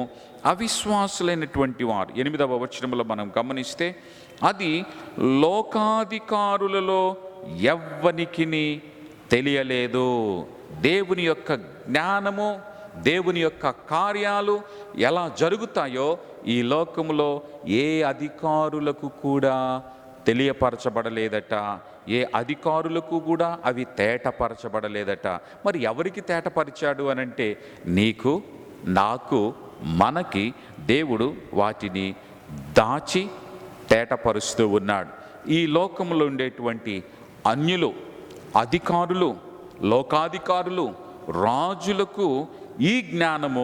అవిశ్వాసులైనటువంటి వారు 8వ వచనంలో మనం గమనిస్తే, అది లోకాధికారులలో ఎవ్వనికిని తెలియలేదు. దేవుని యొక్క జ్ఞానము, దేవుని యొక్క కార్యాలు ఎలా జరుగుతాయో ఈ లోకంలో ఏ అధికారులకు కూడా తెలియపరచబడలేదట, ఏ అధికారులకు కూడా అవి తేటపరచబడలేదట. మరి ఎవరికి తేటపరిచాడు అనంటే, నీకు, నాకు, మనకి దేవుడు వాటిని దాచి తేటపరుస్తూ ఉన్నాడు. ఈ లోకంలో ఉండేటువంటి అన్యులు, అధికారులు, లోకాధికారులు, రాజులకు ఈ జ్ఞానము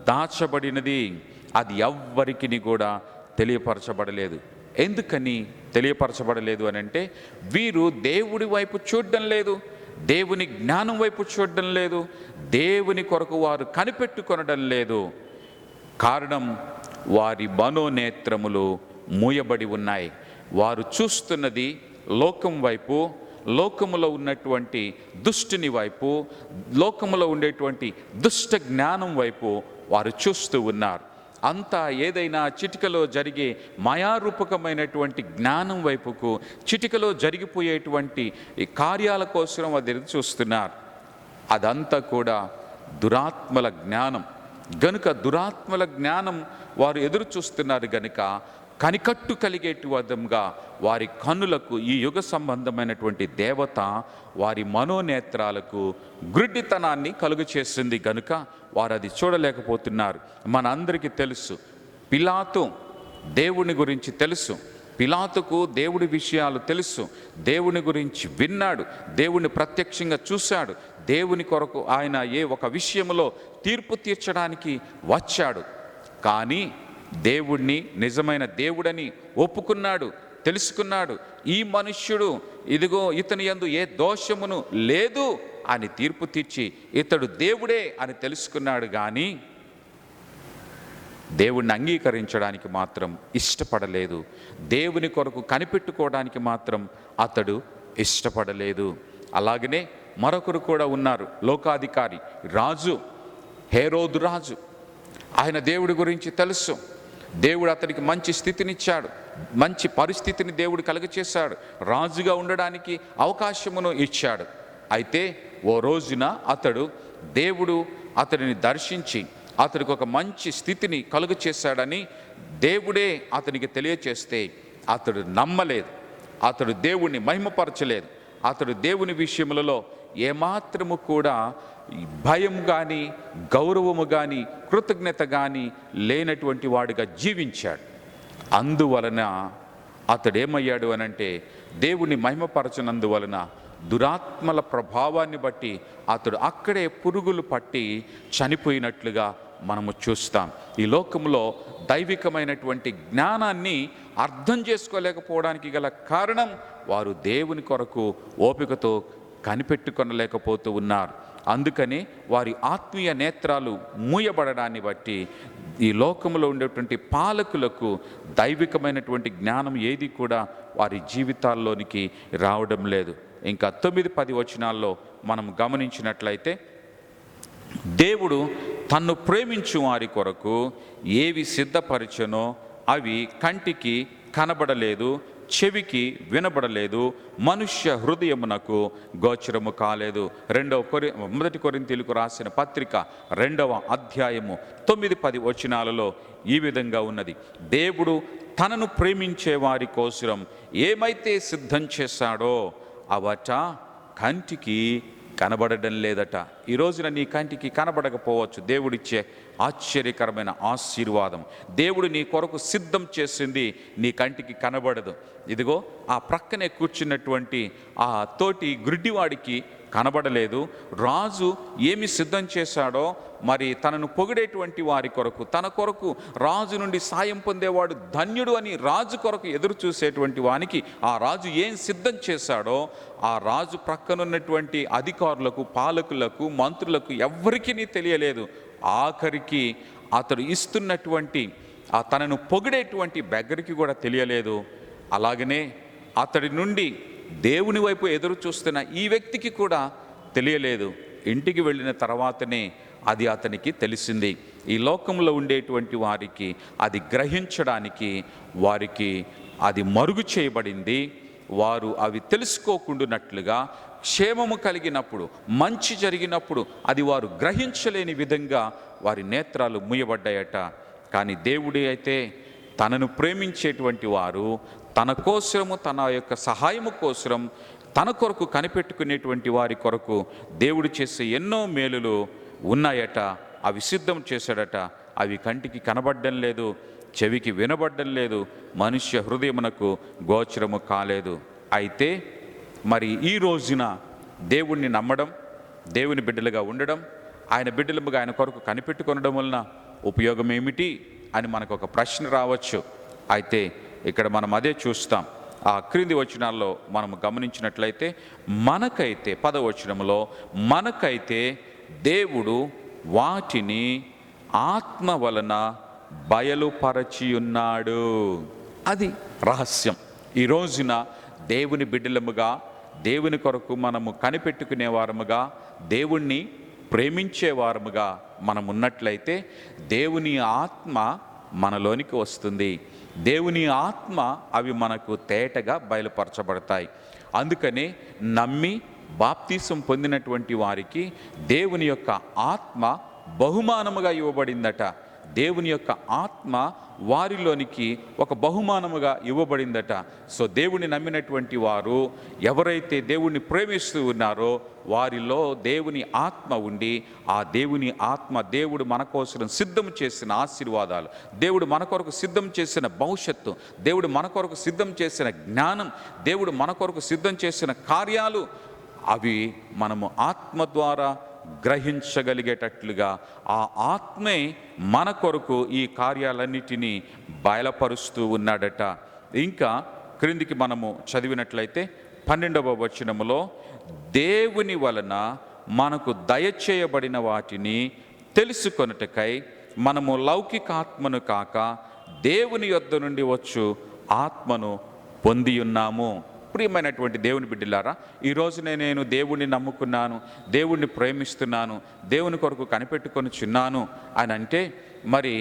దాచబడినది. అది ఎవ్వరికి కూడా తెలియపరచబడలేదు. ఎందుకని తెలియపరచబడలేదు అని అంటే, వీరు దేవుడి వైపు చూడడం లేదు, దేవుని జ్ఞానం వైపు చూడడం లేదు, దేవుని కొరకు వారు కనిపెట్టుకొనడం లేదు. కారణం, వారి మనోనేత్రములు మూయబడి ఉన్నాయి. వారు చూస్తున్నది లోకం వైపు, లోకములో ఉన్నటువంటి దుష్టుని వైపు, లోకములో ఉండేటువంటి దుష్ట జ్ఞానం వైపు వారు చూస్తూ ఉన్నారు. అంతా ఏదైనా చిటికలో జరిగే మాయారూపకమైనటువంటి జ్ఞానం వైపుకు, చిటికలో జరిగిపోయేటువంటి ఈ కార్యాల కోసం అది ఎదురు చూస్తున్నారు. అదంతా కూడా దురాత్మల జ్ఞానం గనుక, దురాత్మల జ్ఞానం వారు ఎదురు చూస్తున్నారు గనుక, కనికట్టు కలిగేటి విధంగా వారి కన్నులకు ఈ యుగ సంబంధమైనటువంటి దేవత వారి మనోనేత్రాలకు గ్రుడ్డితనాన్ని కలుగు చేసింది గనుక వారు అది చూడలేకపోతున్నారు. మనందరికీ తెలుసు, పిలాతు దేవుని గురించి తెలుసు, పిలాతుకు దేవుడి విషయాలు తెలుసు, దేవుని గురించి విన్నాడు, దేవుని ప్రత్యక్షంగా చూశాడు, దేవుని కొరకు ఆయన ఒక విషయంలో తీర్పు తీర్చడానికి వచ్చాడు. కానీ దేవుణ్ణి నిజమైన దేవుడని ఒప్పుకున్నాడు, తెలుసుకున్నాడు. ఈ మనుష్యుడు ఇదిగో ఇతని యందు ఏ దోషమును లేదు అని తీర్పు తీర్చి ఇతడు దేవుడే అని తెలుసుకున్నాడు. కానీ దేవుణ్ణి అంగీకరించడానికి మాత్రం ఇష్టపడలేదు. దేవుని కొరకు కనిపెట్టుకోవడానికి మాత్రం అతడు ఇష్టపడలేదు. అలాగనే మరొకరు కూడా ఉన్నారు, లోకాధికారి రాజు, హేరోదు రాజు. ఆయన దేవుడి గురించి తెలుసు. దేవుడు అతనికి మంచి స్థితినిచ్చాడు, మంచి పరిస్థితిని దేవుడు కలుగచేశాడు, రాజుగా ఉండడానికి అవకాశమును ఇచ్చాడు. అయితే ఓ రోజున దేవుడు అతడిని దర్శించి అతడికి ఒక మంచి స్థితిని కలుగచేశాడని దేవుడే అతనికి తెలియచేస్తే అతడు నమ్మలేదు. అతడు దేవుణ్ణి మహిమపరచలేదు. అతడు దేవుని విషయములలో ఏమాత్రము కూడా భయం కానీ, గౌరవము కానీ, కృతజ్ఞత కానీ లేనటువంటి వాడిగా జీవించాడు. అందువలన అతడేమయ్యాడు అనంటే, దేవుని మహిమపరచనందువలన దురాత్మల ప్రభావాన్ని బట్టి అతడు అక్కడే పురుగులు పట్టి చనిపోయినట్లుగా మనము చూస్తాం. ఈ లోకంలో దైవికమైనటువంటి జ్ఞానాన్ని అర్థం చేసుకోలేకపోవడానికి గల కారణం వారు దేవుని కొరకు ఓపికతో కనిపెట్టుకొనలేకపోతూ ఉన్నారు. అందుకని వారి ఆత్మీయ నేత్రాలు మూయబడడాన్ని బట్టి ఈ లోకంలో ఉండేటువంటి పాలకులకు దైవికమైనటువంటి జ్ఞానం ఏది కూడా వారి జీవితాల్లోనికి రావడం లేదు. ఇంకా 9-10 వచనాల్లో మనం గమనించినట్లయితే, దేవుడు తన్ను ప్రేమించు వారి కొరకు ఏవి సిద్ధపరిచెనో అవి కంటికి కనబడలేదు, చెవికి వినబడలేదు, మనుష్య హృదయమునకు గోచరము కాలేదు. 1 కొరింథీయులకు రాసిన పత్రిక 2వ అధ్యాయము 9-10 వచనాలలో ఈ విధంగా ఉన్నది. దేవుడు తనను ప్రేమించే వారి కోసం ఏమైతే సిద్ధం చేశాడో అవట కంటికి కనబడడం లేదట. ఈ రోజున నీ కంటికి కనబడకపోవచ్చు దేవుడిచ్చే ఆశ్చర్యకరమైన ఆశీర్వాదం. దేవుడు నీ కొరకు సిద్ధం చేసింది నీ కంటికి కనబడదు. ఇదిగో ఆ ప్రక్కనే కూర్చున్నటువంటి ఆ తోటి గుడ్డివాడికి కనబడలేదు. రాజు ఏమి సిద్ధం చేశాడో మరి తనను పొగిడేటువంటి వారి కొరకు, తన కొరకు రాజు నుండి సాయం పొందేవాడు ధన్యుడు అని రాజు కొరకు ఎదురు చూసేటువంటి వానికి ఆ రాజు ఏం సిద్ధం చేశాడో ఆ రాజు ప్రక్కనున్నటువంటి అధికారులకు, పాలకులకు, మంత్రులకు ఎవ్వరికీ తెలియలేదు. ఆఖరికి అతడు ఇస్తున్నటువంటి ఆ తనను పొగిడేటువంటి బెగ్గరికి కూడా తెలియలేదు. అలాగనే అతడి నుండి దేవుని వైపు ఎదురు చూస్తున్న ఈ వ్యక్తికి కూడా తెలియలేదు. ఇంటికి వెళ్ళిన తర్వాతనే అది అతనికి తెలిసింది. ఈ లోకంలో ఉండేటువంటి వారికి అది గ్రహించడానికి వారికి అది మరుగు చేయబడింది. వారు అవి తెలుసుకోకుండానట్లుగా, క్షేమము కలిగినప్పుడు, మంచి జరిగినప్పుడు అది వారు గ్రహించలేని విధంగా వారి నేత్రాలు మూయబడ్డాయట. కానీ దేవుడే అయితే తనను ప్రేమించేటువంటి వారు తన కోసము, తన యొక్క సహాయము కోసం, తన కొరకు కనిపెట్టుకునేటువంటి వారి కొరకు దేవుడు చేసే ఎన్నో మేలులు ఉన్నాయట. అవి సిద్ధం చేశాడట. అవి కంటికి కనబడడం లేదు, చెవికి వినబడడం లేదు, మనుష్య హృదయమునకు గోచరము కాలేదు. అయితే మరి ఈ రోజున దేవుణ్ణి నమ్మడం, దేవుని బిడ్డలుగా ఉండడం, ఆయన బిడ్డలుగా ఆయన కొరకు కనిపెట్టుకొనడం వలన ఉపయోగం ఏమిటి అని మనకు ఒక ప్రశ్న రావచ్చు. అయితే ఇక్కడ మనం అదే చూస్తాం. ఆ క్రింది వచనాల్లో మనం గమనించినట్లయితే మనకైతే 10వ వచనంలో మనకైతే దేవుడు వాటిని ఆత్మ వలన బయలుపరచి ఉన్నాడు. అది రహస్యం. ఈ రోజున దేవుని బిడ్డలముగా, దేవుని కొరకు మనము కనిపెట్టుకునే వారముగా, దేవుణ్ణి ప్రేమించే వారముగా మనం ఉన్నట్లయితే దేవుని ఆత్మ మనలోనికి వస్తుంది. దేవుని ఆత్మ అవి మనకు తేటగా బయలుపరచబడతాయి. అందుకనే నమ్మి బాప్తీసం పొందినటువంటి వారికి దేవుని యొక్క ఆత్మ బహుమానముగా ఇవ్వబడిందట. దేవుని యొక్క ఆత్మ వారిలోనికి ఒక బహుమానముగా ఇవ్వబడిందట. సో దేవుని నమ్మినటువంటి వారు ఎవరైతే దేవుణ్ణి ప్రేమిస్తూ ఉన్నారో వారిలో దేవుని ఆత్మ ఉండి, ఆ దేవుని ఆత్మ దేవుడు మన కోసం సిద్ధం చేసిన ఆశీర్వాదాలు, దేవుడు మన కొరకు సిద్ధం చేసిన భవిష్యత్తు, దేవుడు మన కొరకు సిద్ధం చేసిన జ్ఞానం, దేవుడు మన కొరకు సిద్ధం చేసిన కార్యాలు అవి మనము ఆత్మ ద్వారా గ్రహించగలిగేటట్లుగా ఆ ఆత్మే మన కొరకు ఈ కార్యాలన్నిటినీ బయలుపరుస్తూ ఉన్నాడట. ఇంకా క్రిందికి మనము చదివినట్లయితే 12వ వచనములో దేవుని వలన మనకు దయచేయబడిన వాటిని తెలుసుకొనుటకై మనము లౌకికాత్మను కాక దేవుని యొద్ద నుండి వచ్చు ఆత్మను పొంది ఉన్నాము. ప్రియమైనటువంటి దేవుని బిడ్డలారా, ఈరోజునే నేను దేవుణ్ణి నమ్ముకున్నాను, దేవుణ్ణి ప్రేమిస్తున్నాను, దేవుని కొరకు కనిపెట్టుకొనిచున్నాను అని అంటే, మరి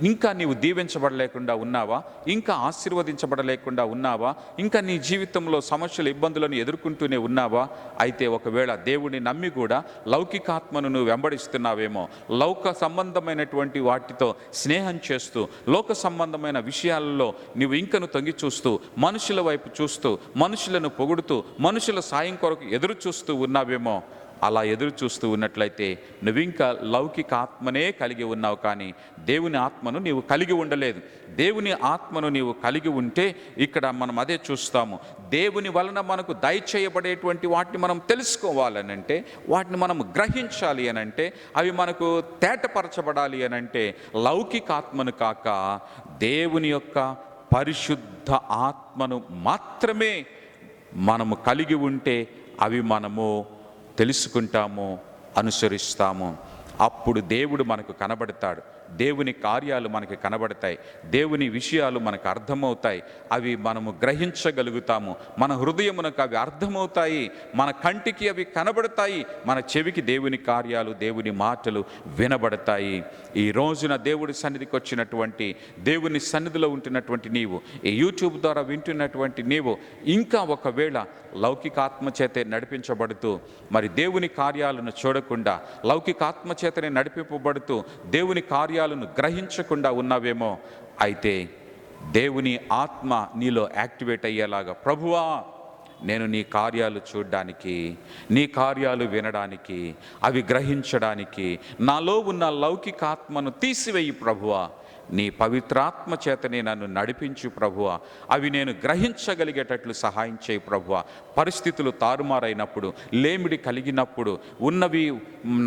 ఇంకా నీవు దీవించబడలేకుండా ఉన్నావా? ఇంకా ఆశీర్వదించబడలేకుండా ఉన్నావా? ఇంకా నీ జీవితంలో సమస్యలు, ఇబ్బందులను ఎదుర్కొంటూనే ఉన్నావా? అయితే ఒకవేళ దేవుణ్ణి నమ్మి కూడా లౌకికాత్మను నువ్వు వెంబడిస్తున్నావేమో, లౌక సంబంధమైనటువంటి వాటితో స్నేహం చేస్తూ, లోక సంబంధమైన విషయాలలో నువ్వు ఇంకను తొంగి చూస్తూ, మనుషుల వైపు చూస్తూ, మనుషులను పొగుడుతూ, మనుషుల సాయం కొరకు ఎదురు చూస్తూ ఉన్నావేమో. అలా ఎదురు చూస్తూ ఉన్నట్లయితే నువ్వింకా లౌకిక ఆత్మనే కలిగి ఉన్నావు, కానీ దేవుని ఆత్మను నీవు కలిగి ఉండలేదు. దేవుని ఆత్మను నీవు కలిగి ఉంటే ఇక్కడ మనం అదే చూస్తాము. దేవుని వలన మనకు దయచేయబడేటువంటి వాటిని మనం తెలుసుకోవాలనంటే, వాటిని మనం గ్రహించాలి అనంటే, అవి మనకు తేటపరచబడాలి అనంటే లౌకిక ఆత్మను కాక దేవుని యొక్క పరిశుద్ధ ఆత్మను మాత్రమే మనము కలిగి ఉంటే అవి మనము తెలుసుకుంటాము, అనుసరిస్తాము. అప్పుడు దేవుడు మనకు కనబడతాడు, దేవుని కార్యాలు మనకి కనబడతాయి, దేవుని విషయాలు మనకు అర్థమవుతాయి, అవి మనము గ్రహించగలుగుతాము, మన హృదయమునకు అవి అర్థమవుతాయి, మన కంటికి అవి కనబడతాయి, మన చెవికి దేవుని కార్యాలు, దేవుని మాటలు వినబడతాయి. ఈ రోజున దేవుడి సన్నిధికి వచ్చినటువంటి, దేవుని సన్నిధిలో ఉంటున్నటువంటి నీవు, ఈ యూట్యూబ్ ద్వారా వింటున్నటువంటి నీవు ఇంకా ఒకవేళ లౌకికాత్మ చేతే నడిపించబడుతూ, మరి దేవుని కార్యాలను చూడకుండా లౌకికాత్మ చేతనే నడిపింపబడుతూ దేవుని కార్యాలను గ్రహించకుండా ఉన్నావేమో. అయితే దేవుని ఆత్మ నీలో యాక్టివేట్ అయ్యేలాగా, ప్రభువా నేను నీ కార్యాలు చూడడానికి, నీ కార్యాలు వినడానికి, అవి గ్రహించడానికి నాలో ఉన్న లౌకికాత్మను తీసివేయి ప్రభువా, నీ పవిత్రాత్మ చేతనే నన్ను నడిపించు ప్రభువా, అవి నేను గ్రహించగలిగేటట్లు సహాయం చేయి ప్రభువా. పరిస్థితులు తారుమారైనప్పుడు, లేమిడి కలిగినప్పుడు, ఉన్నవి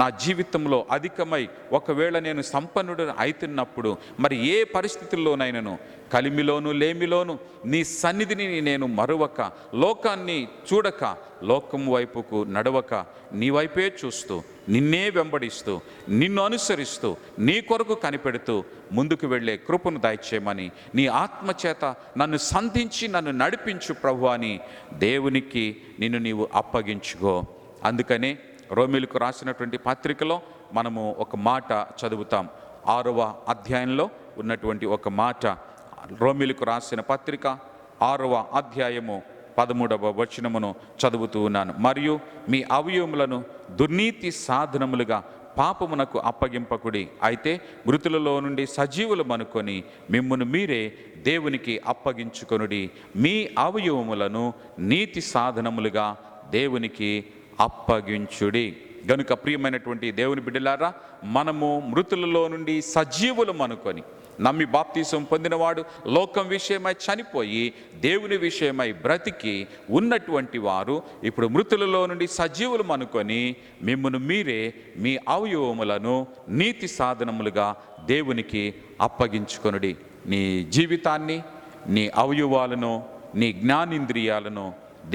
నా జీవితంలో అధికమై ఒకవేళ నేను సంపన్నుడు అవుతున్నప్పుడు, మరి ఏ పరిస్థితుల్లోనైనాను, కలిమిలోను లేమిలోను నీ సన్నిధిని నేను మరువక, లోకాన్ని చూడక, లోకం వైపుకు నడవక, నీ వైపే చూస్తూ, నిన్నే వెంబడిస్తూ, నిన్ను అనుసరిస్తూ, నీ కొరకు కనిపెడుతూ ముందుకు వెళ్ళే కృపను దయచేయమని, నీ ఆత్మచేత నన్ను సంధించి నన్ను నడిపించు ప్రభు అని దేవునికి నిన్ను నీవు అప్పగించుకో. అందుకనే రోమీయులకు రాసినటువంటి పత్రికలో మనము ఒక మాట చదువుతాం. 6వ అధ్యాయంలో ఉన్నటువంటి ఒక మాట, రోమీయులకు రాసిన పత్రిక 6వ అధ్యాయము 13వ వచనమును చదువుతూ ఉన్నాను. మరియు మీ అవయవములను దుర్నీతి సాధనములుగా పాపమునకు అప్పగింపకుడి, అయితే మృతులలో నుండి సజీవులు అనుకొని మిమ్మును మీరే దేవునికి అప్పగించుకొనుడి. మీ అవయవములను నీతి సాధనములుగా దేవునికి అప్పగించుడి. గనుక ప్రియమైనటువంటి దేవుని బిడ్డలారా, మనము మృతులలో నుండి సజీవులు అనుకొని, నమ్మి బాప్తీసం పొందినవాడు లోకం విషయమై చనిపోయి దేవుని విషయమై బ్రతికి ఉన్నటువంటి వారు ఇప్పుడు మృతులలో నుండి సజీవులు అనుకొని మిమ్మును మీరే మీ అవయవములను నీతి సాధనములుగా దేవునికి అప్పగించుకొనుడి. నీ జీవితాన్ని, నీ అవయవాలను, నీ జ్ఞానేంద్రియాలను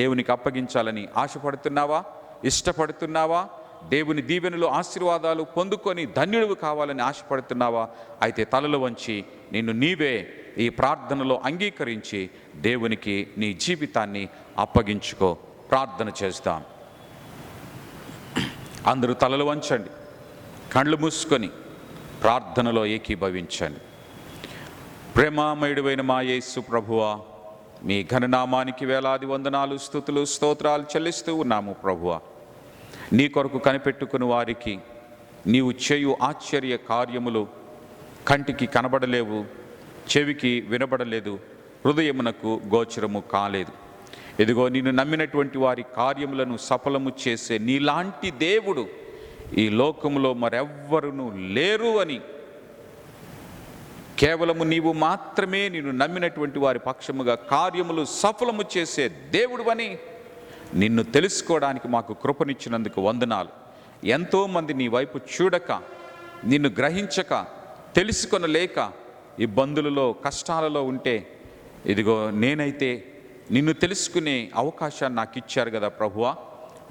దేవునికి అప్పగించాలని ఆశపడుతున్నావా? ఇష్టపడుతున్నావా? దేవుని దీవెనలు, ఆశీర్వాదాలు పొందుకొని ధన్యుడు కావాలని ఆశపడుతున్నావా? అయితే తలలు వంచి నిన్ను నీవే ఈ ప్రార్థనలో అంగీకరించి దేవునికి నీ జీవితాన్ని అప్పగించుకో. ప్రార్థన చేస్తాం. అందరూ తలలు వంచండి, కళ్ళు మూసుకొని ప్రార్థనలో ఏకీభవించండి. ప్రేమామయుడైన మా యేసు ప్రభువా, మీ ఘననామానికి వేలాది వందనాలు, స్తుతులు, స్తోత్రాలు చెల్లిస్తూ ఉన్నాము ప్రభువా. నీ కొరకు కనిపెట్టుకుని వారికి నీవు చేయు ఆశ్చర్య కార్యములు కంటికి కనబడలేవు, చెవికి వినబడలేదు, హృదయమునకు గోచరము కాలేదు. ఇదిగో నిన్ను నమ్మినటువంటి వారి కార్యములను సఫలము చేసే నీలాంటి దేవుడు ఈ లోకములో మరెవ్వరును లేరు అని, కేవలము నీవు మాత్రమే నిన్ను నమ్మినటువంటి వారి పక్షముగా కార్యములు సఫలము చేసే దేవుడు అని నిన్ను తెలుసుకోవడానికి మాకు కృపనిచ్చినందుకు వందనాలు. ఎంతోమంది నీ వైపు చూడక, నిన్ను గ్రహించక, తెలుసుకొనలేక ఇబ్బందులలో, కష్టాలలో ఉంటే, ఇదిగో నేనైతే నిన్ను తెలుసుకునే అవకాశాన్ని నాకు ఇచ్చారు కదా ప్రభువా,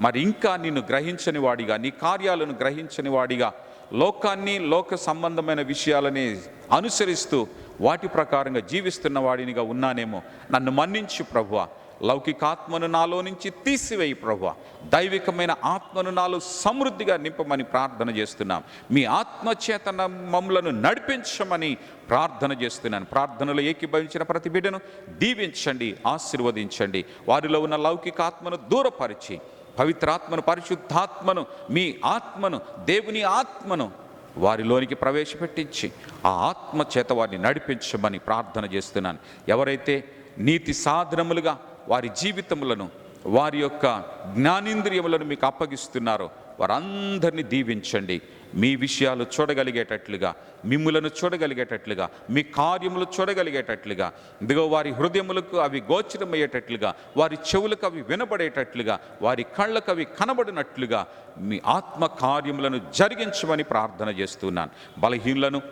మరి ఇంకా నిన్ను గ్రహించని వాడిగా, నీ కార్యాలను గ్రహించని వాడిగా, లోకాన్ని, లోక సంబంధమైన విషయాలని అనుసరిస్తూ వాటి ప్రకారంగా జీవిస్తున్న వాడినిగా ఉన్నానేమో. నన్ను మన్నించు ప్రభువా. లౌకికాత్మను నాలో నుంచి తీసివేయి ప్రభువా. దైవికమైన ఆత్మను నాలో సమృద్ధిగా నింపమని ప్రార్థన చేస్తున్నాం. మీ ఆత్మచేత మమ్మలను నడిపించమని ప్రార్థన చేస్తున్నాను. ప్రార్థనలో ఏకీభవించిన ప్రతి బిడ్డను దీవించండి, ఆశీర్వదించండి. వారిలో ఉన్న లౌకికాత్మను దూరపరిచి పవిత్రాత్మను, పరిశుద్ధాత్మను, మీ ఆత్మను, దేవుని ఆత్మను వారిలోనికి ప్రవేశపెట్టించి ఆ ఆత్మ చేత వారిని నడిపించమని ప్రార్థన చేస్తున్నాను. ఎవరైతే నీతి సాధనములుగా వారి జీవితములను, వారి యొక్క జ్ఞానేంద్రియములను మీకు అప్పగిస్తున్నారో వారందరినీ దీవించండి. మీ విషయాలు చూడగలిగేటట్లుగా, మిమ్ములను చూడగలిగేటట్లుగా, మీ కార్యములు చూడగలిగేటట్లుగా, ఇదిగో వారి హృదయములకు అవి గోచరమయ్యేటట్లుగా, వారి చెవులకు అవి వినబడేటట్లుగా, వారి కళ్ళకు అవి కనబడినట్లుగా మీ ఆత్మ కార్యములను జరిగించమని ప్రార్థన చేస్తున్నాను. బలహీనులను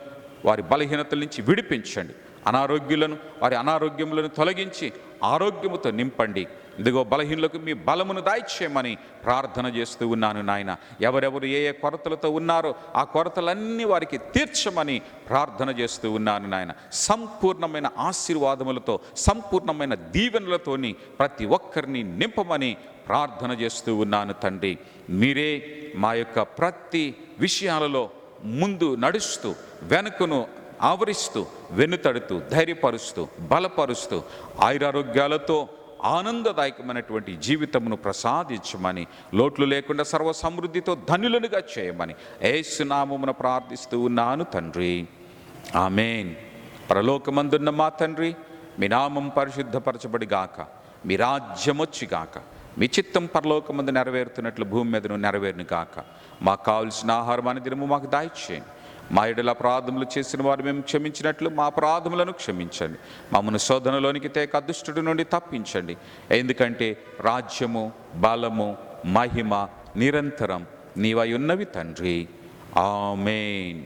వారి బలహీనతల నుంచి విడిపించండి. అనారోగ్యులను వారి అనారోగ్యములను తొలగించి ఆరోగ్యముతో నింపండి. ఇదిగో బలహీనులకు మీ బలమును దాయిచేయమని ప్రార్థన చేస్తూ ఉన్నాను నాయన. ఎవరెవరు ఏ ఏ కొరతలతో ఉన్నారో ఆ కొరతలన్నీ వారికి తీర్చమని ప్రార్థన చేస్తూ ఉన్నాను నాయన. సంపూర్ణమైన ఆశీర్వాదములతో, సంపూర్ణమైన దీవెనలతోని ప్రతి ఒక్కరిని నింపమని ప్రార్థన చేస్తూ ఉన్నాను తండ్రి. మీరే మా యొక్క ప్రతి విషయాలలో ముందు నడుస్తూ, వెనుకను ఆవరిస్తూ, వెనుతడుతూ, ధైర్యపరుస్తూ, బలపరుస్తూ, ఆయురారోగ్యాలతో ఆనందదాయకమైనటువంటి జీవితమును ప్రసాదించమని, లోట్లు లేకుండా సర్వ సమృద్ధితో ధన్యులనుగా చేయమని యేసు నామమున ప్రార్థిస్తూ ఉన్నాను తండ్రి. ఆమేన్. పరలోకమందున్న మా తండ్రి, మీ నామం పరిశుద్ధపరచబడి గాక, మీ రాజ్యం వచ్చి గాక, మీ చిత్తం పరలోకమందు నెరవేరుతున్నట్లు భూమి మీదను నెరవేరును గాక. మాకు కావలసిన ఆహారం అనుదినము మాకు దయచేయండి. మా ఎడల అపరాధములు చేసిన వారు మేము క్షమించినట్లు మా అపరాధములను క్షమించండి. మమ్మను శోధనలోనికి తేక దుష్టుడి నుండి తప్పించండి. ఎందుకంటే రాజ్యము, బలము, మహిమ నిరంతరం నీవై ఉన్నవి తండ్రి. ఆమేన్.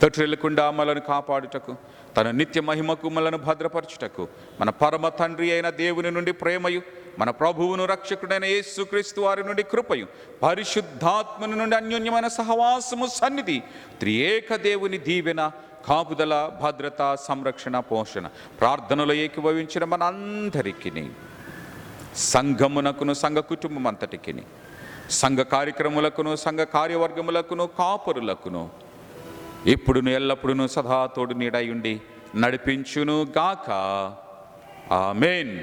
తొట్టిల్లకుండా మనలను కాపాడుటకు, తన నిత్య మహిమకు మనలను భద్రపరచుటకు మన పరమ తండ్రి అయిన దేవుని నుండి ప్రేమయు, మన ప్రభువును రక్షకుడైన యేసుక్రీస్తు వారి నుండి కృపయు, పరిశుద్ధాత్మని నుండి అన్యోన్యమైన సహవాసము, సన్నిధి, త్రియేక దేవుని దీవెన, కాపుదల, భద్రత, సంరక్షణ, పోషణ ప్రార్థనలో ఏకీభవించిన మన అందరికీ, సంఘమునకును, సంఘ కుటుంబం అంతటికి, సంఘ కార్యక్రములకును, సంఘ కార్యవర్గములకును, కాపురులకును ఇప్పుడును ఎల్లప్పుడును సదా తోడు నీడై ఉండి నడిపించును గాక. ఆమేన్.